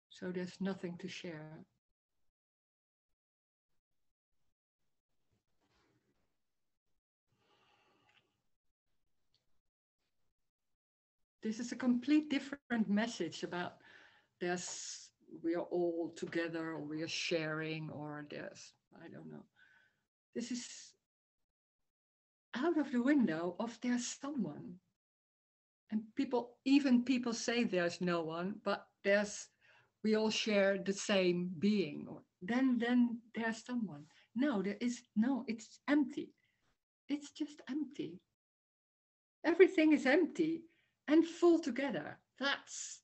So there's nothing to share. This is a complete different message about we are all together, or we are sharing, or I don't know. This is out of the window of there's someone. And even people say there's no one, but we all share the same being. Or then there's someone. No, it's empty. It's just empty. Everything is empty and full together. That's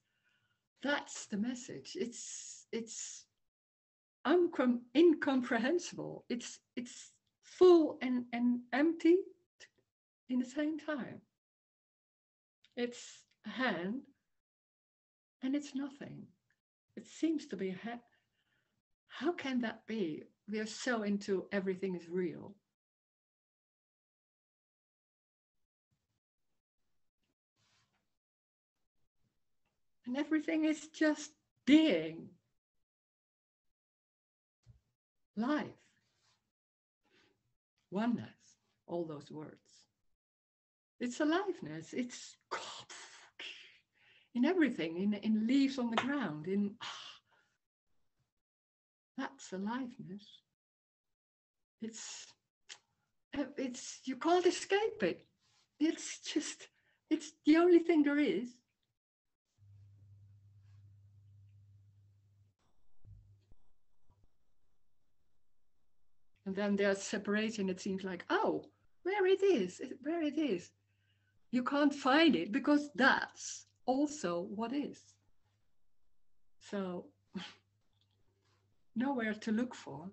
the message. It's incomprehensible. It's full and empty in the same time. It's a hand and it's nothing. It seems to be a hand. How can that be? We are so into everything is real. And everything is just being. Life. Oneness. All those words. It's aliveness. It's in everything, in leaves on the ground, that's aliveness. It's you can't escape it. It's the only thing there is. And then there's separation. It seems like, oh, where it is. You can't find it because that's also what is. So nowhere to look for.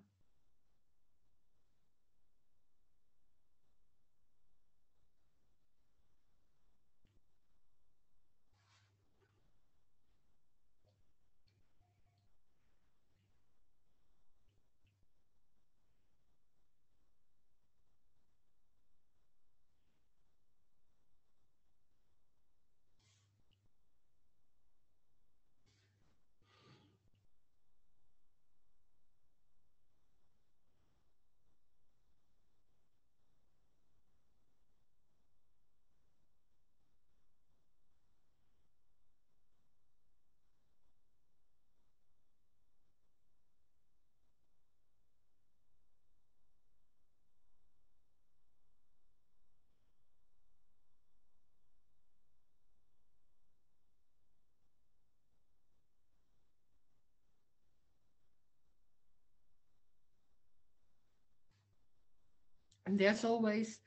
And there's always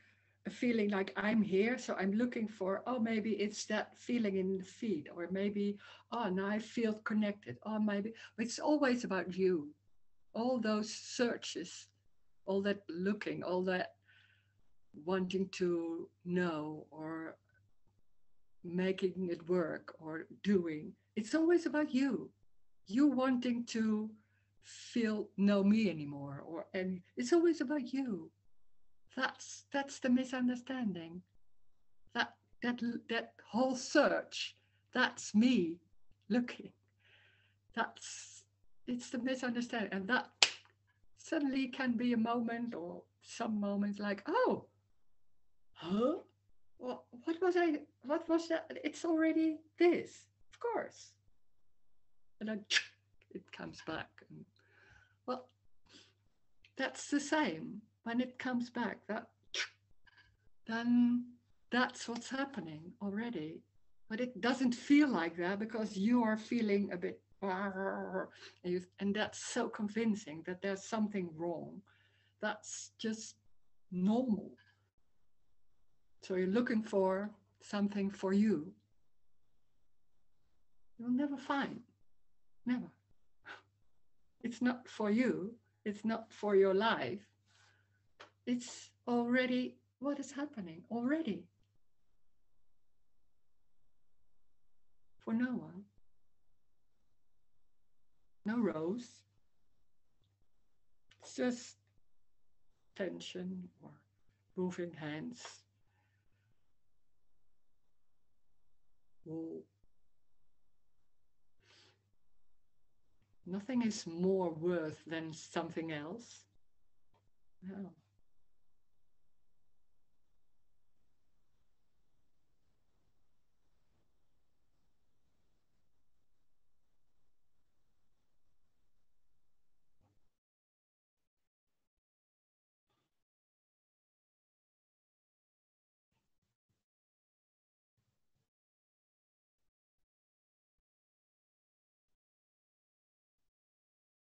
a feeling like I'm here, so I'm looking for, oh, maybe it's that feeling in the feet, or maybe, oh, now I feel connected, or maybe it's always about you. All those searches, all that looking, all that wanting to know, or making it work, or doing, it's always about you. You wanting to know me anymore, and it's always about you. That's the misunderstanding. That whole search, that's me looking. It's the misunderstanding, and that suddenly can be a moment, or some moments like, oh, huh? What was that? It's already this, of course. And then it comes back. And, well, that's the same. When it comes back, then that's what's happening already. But it doesn't feel like that because you are feeling a bit, and that's so convincing that there's something wrong. That's just normal. So you're looking for something for you. You'll never find. Never. It's not for you. It's not for your life. It's already what is happening already. For no one. No rose. It's just tension or moving hands. Wool. Nothing is more worth than something else. No.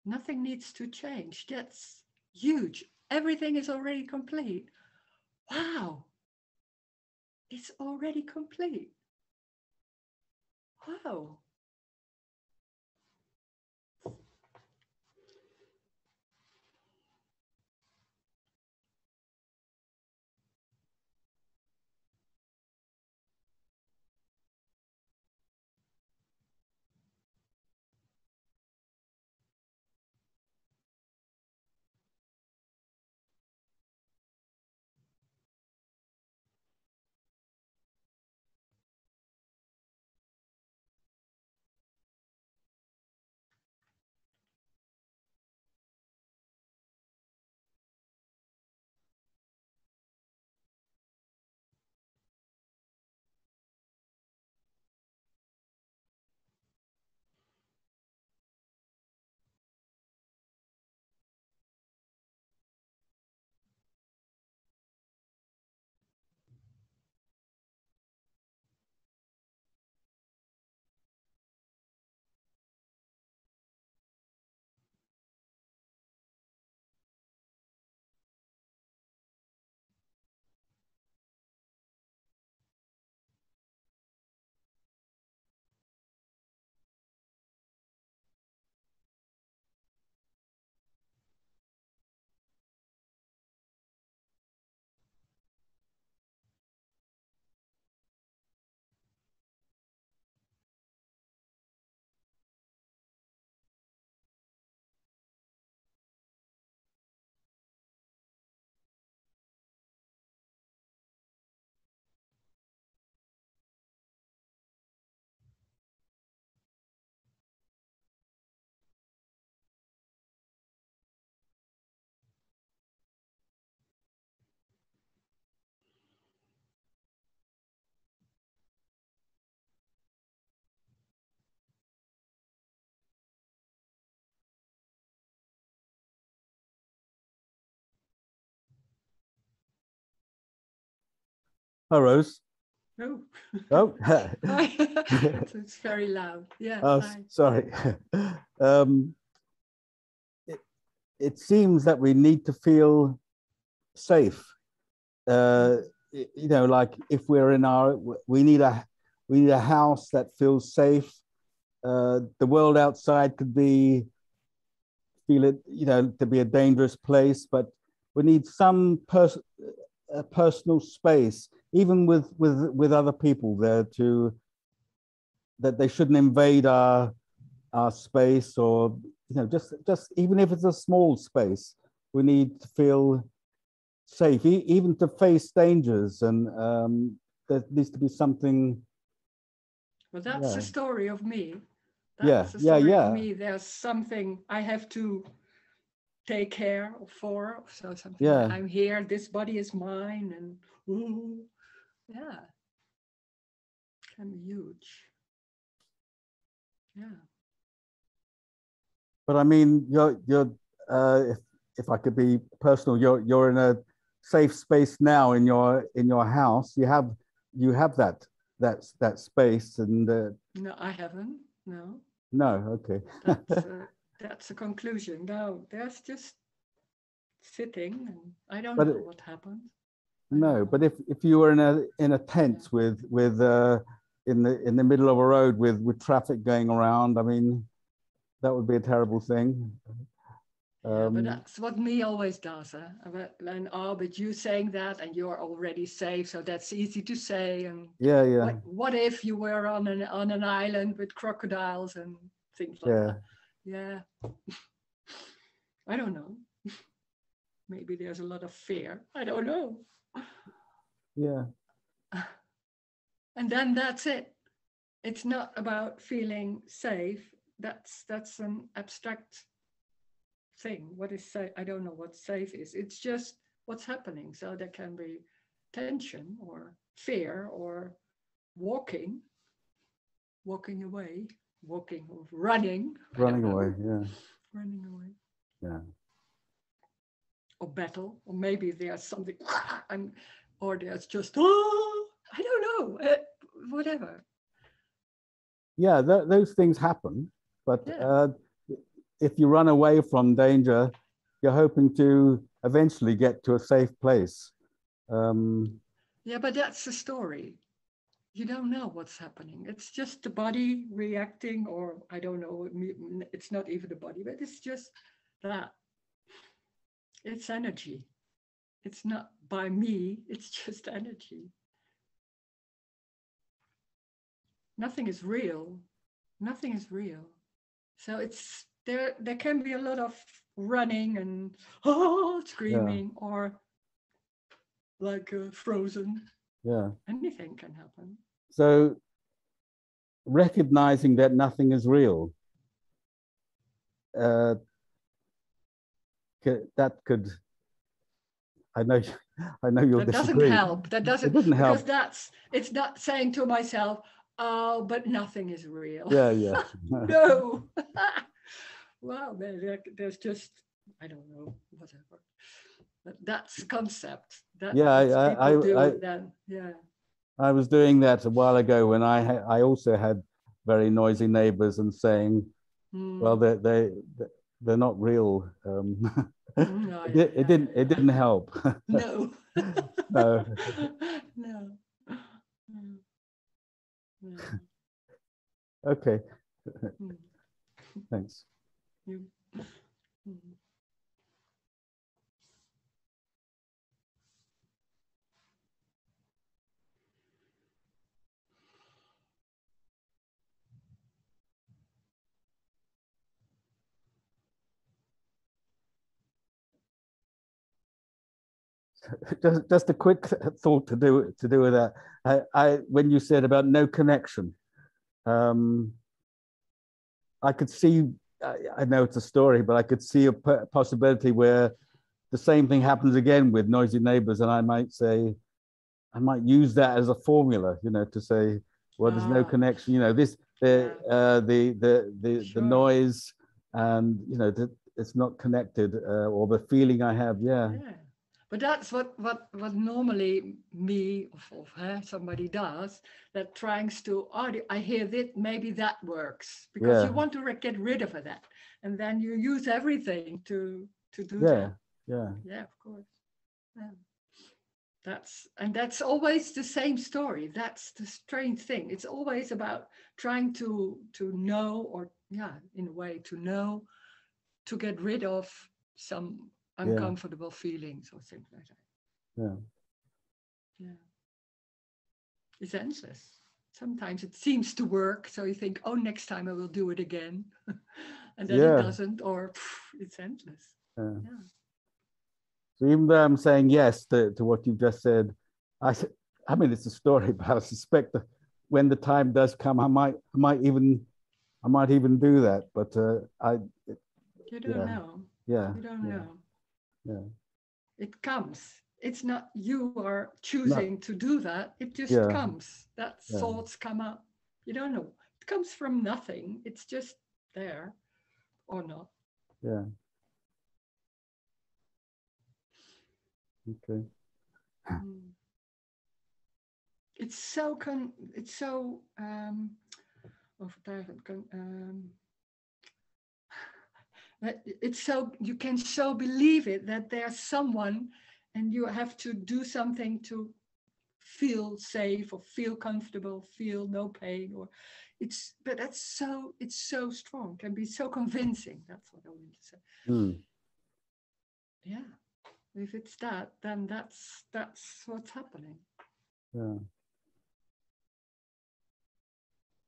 Nothing needs to change. That's huge. Everything is already complete. Wow. It's already complete. Wow. Hi, Rose. Oh. Oh, It's very loud. Yeah. oh, Hi. sorry. It seems that we need to feel safe. You know, like if we're in our, we need a house that feels safe. The world outside could be, feel it, you know, to be a dangerous place, but we need some personal space, even with other people there, to that they shouldn't invade our space, or you know, just even if it's a small space, we need to feel safe, even to face dangers, and there needs to be something. Well, that's Yeah. the story of me. Yeah, That's the yeah, story yeah. of me. There's something I have to take care for. So something Yeah. I'm here, this body is mine, and ooh, yeah, can be huge. Yeah. But I mean, you're if I could be personal, you're in a safe space now in your house. You have that space, and No, I haven't. No, no, okay. that's a conclusion. No, there's just sitting, and I don't But know what happened. no, but if you were in a tent with in the middle of a road with traffic going around, I mean, that would be a terrible thing. Yeah, but that's what me always does. And oh, but you saying that, and you're already safe, so that's easy to say. And yeah, yeah, what if you were on an island with crocodiles and things like yeah. that? Yeah, I don't know. Maybe there's a lot of fear. I don't know. Yeah. And then that's it. It's not about feeling safe. That's an abstract thing. What is safe? I don't know what safe is. It's just what's happening. So there can be tension or fear or walking away, walking or running. Running away, yeah. Running away. Yeah. Or battle, or maybe there's something, or there's just, oh, I don't know, whatever. Yeah, those things happen, but Yeah. if you run away from danger, you're hoping to eventually get to a safe place. Yeah, but that's the story. You don't know what's happening. It's just the body reacting, or I don't know, it's not even the body, but it's just that. It's energy. It's not by me, it's just energy. Nothing is real. Nothing is real. So it's there can be a lot of running and screaming, or like frozen. Yeah. Anything can happen. So recognizing that nothing is real, that could, I know you'll That doesn't disagree. help. That doesn't, it doesn't because help. it's not saying to myself, oh, but nothing is real. Yeah. No. Well, there's just, I don't know, whatever. But that's the concept. I was doing that a while ago when I also had very noisy neighbors and saying, well, they're not real. It didn't help. No. No. No. No. Okay. Thanks. Just a quick thought to do with that. I when you said about no connection, I could see. I know it's a story, but I could see a possibility where the same thing happens again with noisy neighbors, and I might use that as a formula, to say, well, there's no connection. The noise, and it's not connected, or the feeling I have. Yeah. But that's what normally me or somebody does, that tries to, I hear that, maybe that works, because you want to get rid of that, and then you use everything to do that. Yeah, of course. Yeah. That's always the same story. That's the strange thing. It's always about trying to know, or in a way to know, to get rid of some uncomfortable feelings or things like that. Yeah. It's endless. Sometimes it seems to work, so you think, oh, next time I will do it again. And then it doesn't, or it's endless. Yeah. So even though I'm saying yes to what you've just said, I mean, it's a story, but I suspect that when the time does come, I might even do that. But you don't know. Yeah. You don't know. Yeah. It comes. It's not you are choosing to do that. It just comes. That thoughts come up. You don't know. It comes from nothing. It's just there, or not. Yeah. Okay. It's so it's so, you can so believe it, that there's someone, and you have to do something to feel safe, or feel comfortable, feel no pain, or it's so strong, can be so convincing. That's what I want to say. Yeah, if it's that, then that's what's happening. Yeah.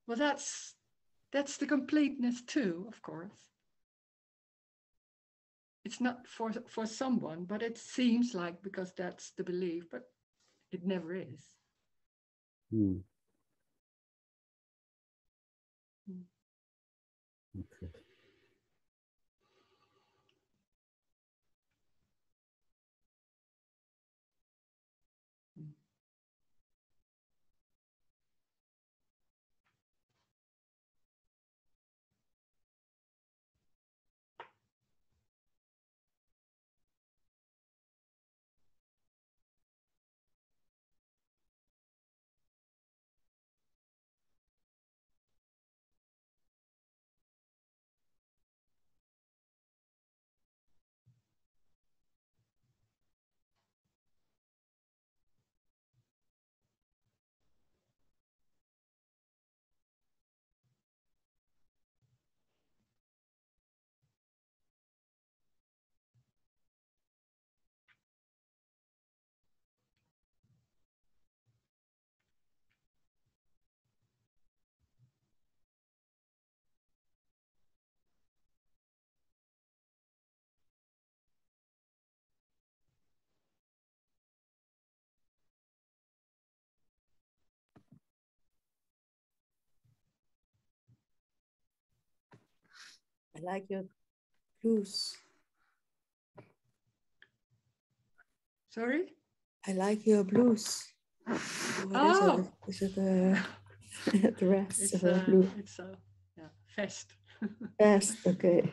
Well, that's the completeness too, of course. It's not for someone, but it seems like, because that's the belief, but it never is. Okay. I like your blues. Sorry? I like your blues. What is it? Is it a dress It's or a blue? it's a vest. Vest, okay.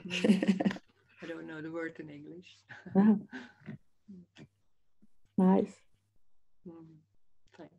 I don't know the word in English. Ah, nice. Thanks.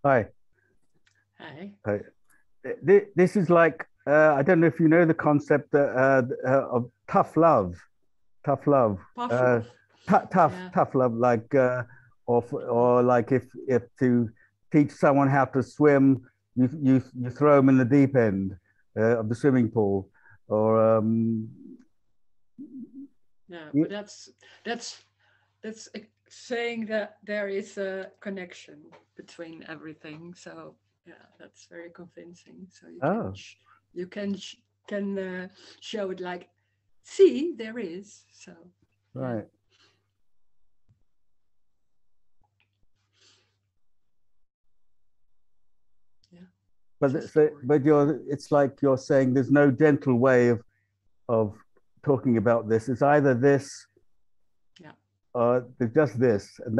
Hi. Hi. Hi. This is like, I don't know if you know the concept of tough love. Tough love. Pavlov. Tough love, like, or like if to teach someone how to swim, you throw them in the deep end of the swimming pool, or but that's saying that there is a connection between everything. So that's very convincing. So you can show it like, see, there is. So right. But it's like you're saying there's no gentle way of talking about this. It's either this, or there's just this, and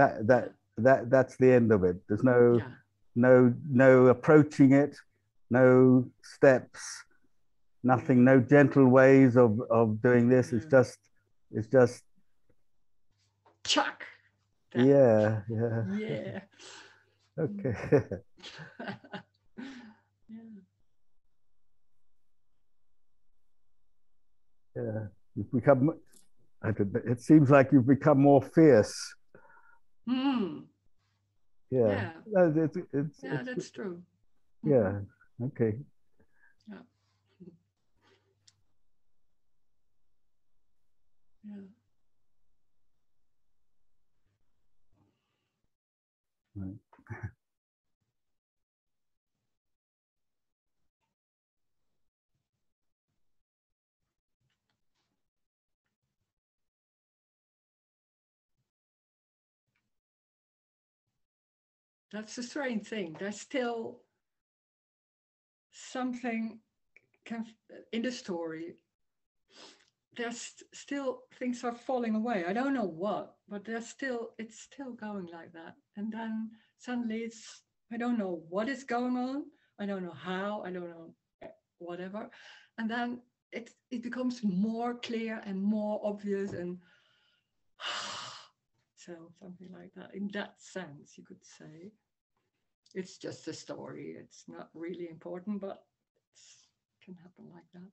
that's the end of it. There's no approaching it, no steps, nothing, no gentle ways of doing this. It's just chuck. Yeah. Okay. Yeah, you've become. It seems like you've become more fierce. Yeah. That's true. Yeah. Okay. Yeah. Right. That's the strange thing. There's still something in the story. There's still things are falling away. I don't know what, but it's still going like that. And then suddenly I don't know what is going on. I don't know how. I don't know whatever. And then it becomes more clear and more obvious, and so something like that. In that sense, you could say it's just a story. It's not really important, but it can happen like that.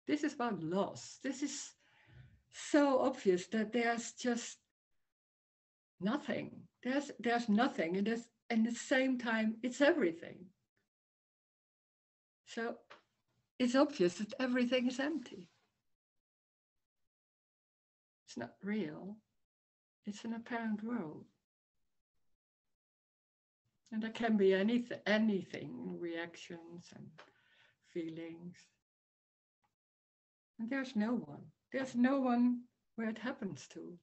This is about loss. This is so obvious that there's just nothing. There's nothing, and at the same time, it's everything. So it's obvious that everything is empty. It's not real. It's an apparent world. And there can be anything, reactions and feelings. And there's no one. There's no one where it happens to.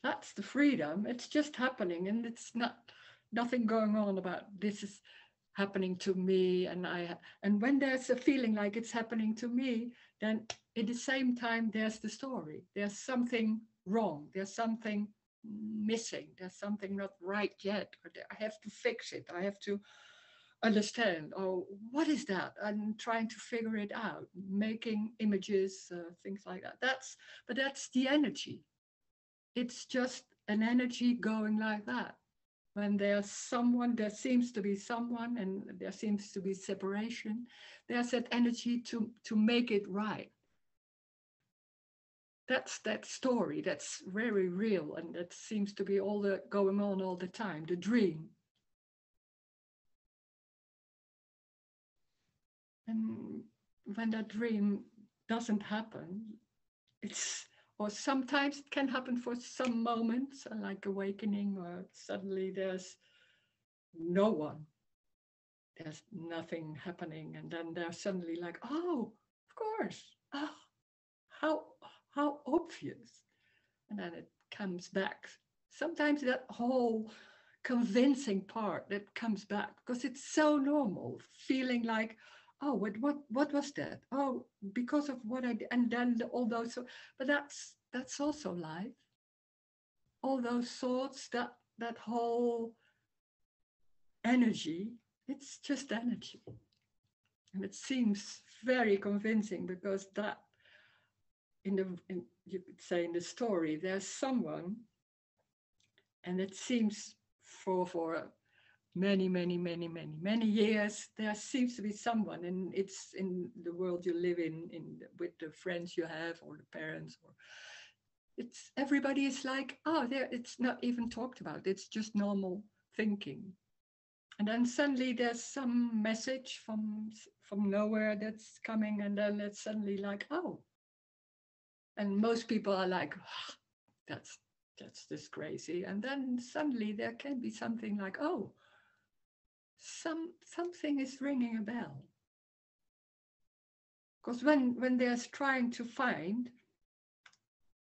That's the freedom. It's just happening, and it's nothing going on about this is happening to me, and when there's a feeling like it's happening to me, then at the same time there's the story. There's something wrong. There's something missing. There's something not right yet. Or I have to fix it. I have to understand. Oh, what is that? I'm trying to figure it out. Making images, things like that. But that's the energy. It's just an energy going like that. When there's someone, there seems to be someone, and there seems to be separation, there's that energy to make it right. That's that story, that's very real, and that seems to be going on all the time, the dream. And when that dream doesn't happen, or sometimes it can happen for some moments, like awakening, or suddenly there's no one. There's nothing happening. And then they're suddenly like, oh, of course. Oh, how obvious. And then it comes back. Sometimes that whole convincing part that comes back because it's so normal, feeling like, oh, what was that? Oh, because of what I did, and then all those. But that's also life. All those thoughts, that whole energy, it's just energy, and it seems very convincing because that you could say in the story, there's someone, and it seems for many years, there seems to be someone, and it's in the world you live in with the friends you have or the parents, or everybody is like, oh, it's not even talked about. It's just normal thinking. And then suddenly there's some message from nowhere that's coming, and then it's suddenly like, oh. And most people are like, oh, that's just crazy. And then suddenly there can be something like, oh, something is ringing a bell. Because when there's trying to find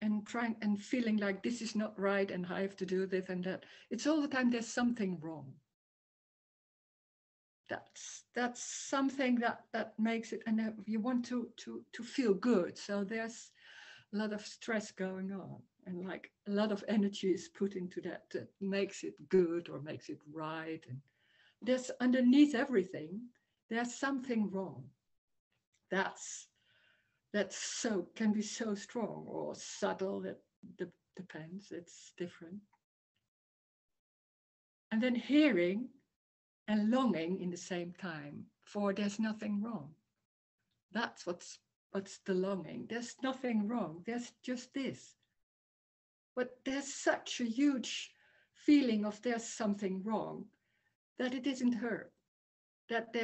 and feeling like this is not right and I have to do this and that, it's all the time there's something wrong. That's something that makes it, and you want to feel good. So there's a lot of stress going on, and like a lot of energy is put into that makes it good or makes it right. And there's underneath everything, there's something wrong. That's so can be so strong or subtle. That depends. It's different. And then hearing and longing in the same time, for there's nothing wrong. That's what's the longing. There's nothing wrong. There's just this. But there's such a huge feeling of there's something wrong that it isn't heard. That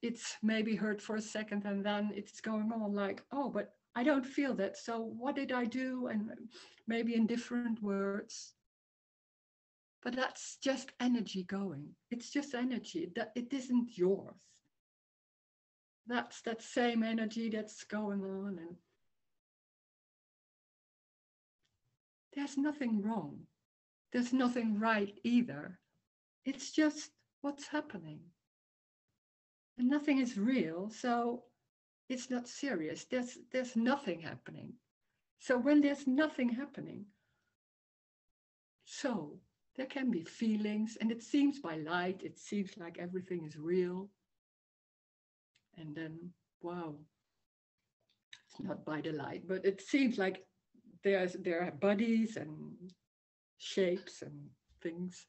it's maybe heard for a second and then it's going on like, oh, but I don't feel that. So what did I do? And maybe in different words. But that's just energy going. It's just energy. That it isn't yours. That's that same energy that's going on, and there's nothing wrong. There's nothing right either. It's just what's happening. And nothing is real, so it's not serious. There's nothing happening. So when there's nothing happening, so there can be feelings, and it seems by light, it seems like everything is real. And then, wow, it's not by the light, but it seems like there are bodies and shapes and things.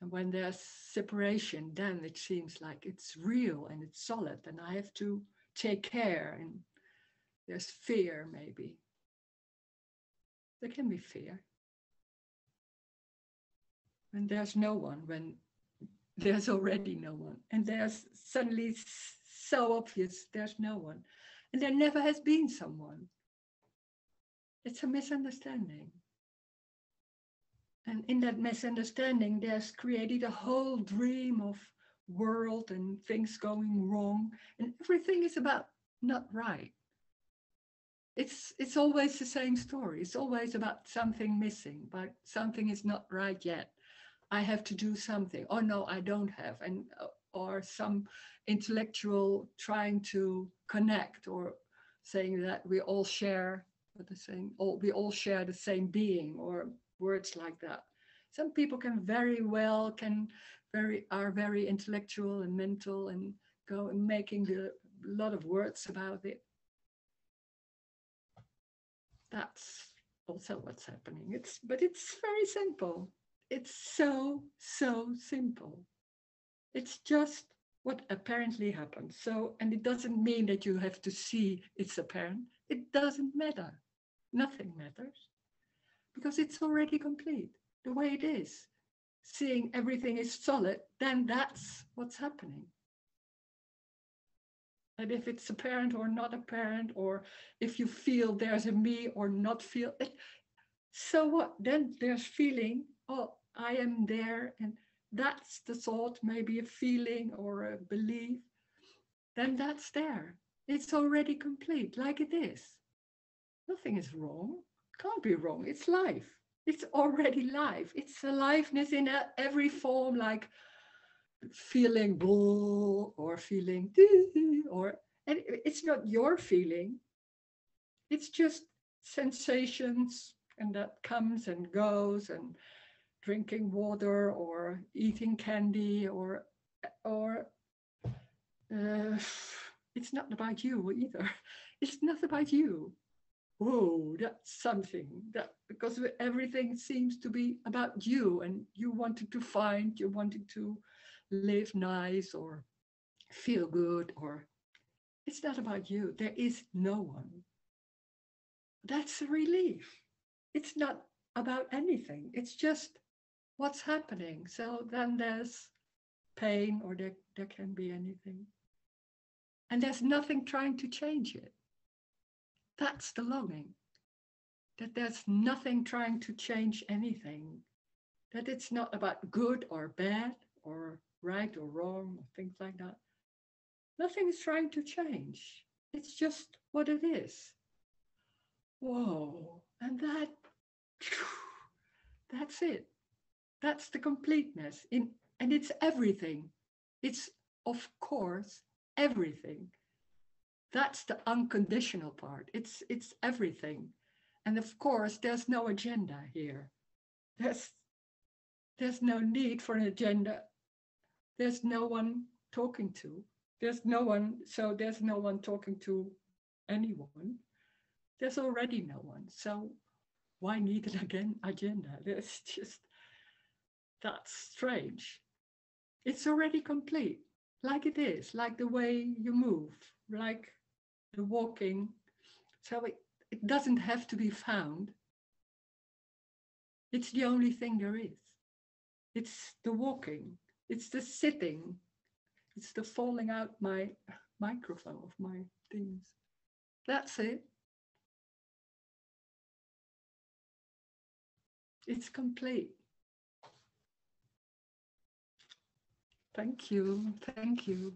And when there's separation, then it seems like it's real and it's solid, and I have to take care, and there's fear maybe. There can be fear. When there's no one, when there's already no one. And there's suddenly so obvious there's no one. And there never has been someone. It's a misunderstanding. And in that misunderstanding, there's created a whole dream of world and things going wrong. And everything is about not right. It's always the same story. It's always about something missing, but something is not right yet. I have to do something. Oh no, I don't have. And or some intellectual trying to connect or saying that we all share the same, or we all share the same being, or words like that. Some people can very well are very intellectual and mental and go and making a lot of words about it. That's also what's happening. But it's very simple. It's so simple. It's just what apparently happens. So, and it doesn't mean that you have to see it's apparent. It doesn't matter. Nothing matters because it's already complete the way it is. Seeing everything is solid, then that's what's happening. And if it's apparent or not apparent, or if you feel there's a me or not feel it, so what? Then there's feeling, oh, I am there, and that's the thought, maybe a feeling or a belief, then that's there. It's already complete, like it is. Nothing is wrong, can't be wrong, it's life. It's already life. It's aliveness in every form, like feeling bull or feeling or, and it's not your feeling. It's just sensations, and that comes and goes, and drinking water or eating candy or it's not about you either. It's not about you. Whoa, that's something that, because everything seems to be about you, and you wanted to live nice or feel good, or it's not about you. There is no one. That's a relief. It's not about anything. It's just what's happening. So then there's pain, or there can be anything. And there's nothing trying to change it. That's the longing. That there's nothing trying to change anything. That it's not about good or bad or right or wrong or things like that. Nothing is trying to change. It's just what it is. Whoa. And that's it. That's the completeness. And it's everything. It's, of course, everything. That's the unconditional part. It's everything. And of course, there's no agenda here. There's no need for an agenda. There's no one talking to. There's no one talking to anyone. There's already no one. So why need an agenda? That's strange. It's already complete, like it is, like the way you move, like the walking. So it doesn't have to be found. It's the only thing there is. It's the walking. It's the sitting. It's the falling out my microphone of my things. That's it. It's complete. Thank you. Thank you.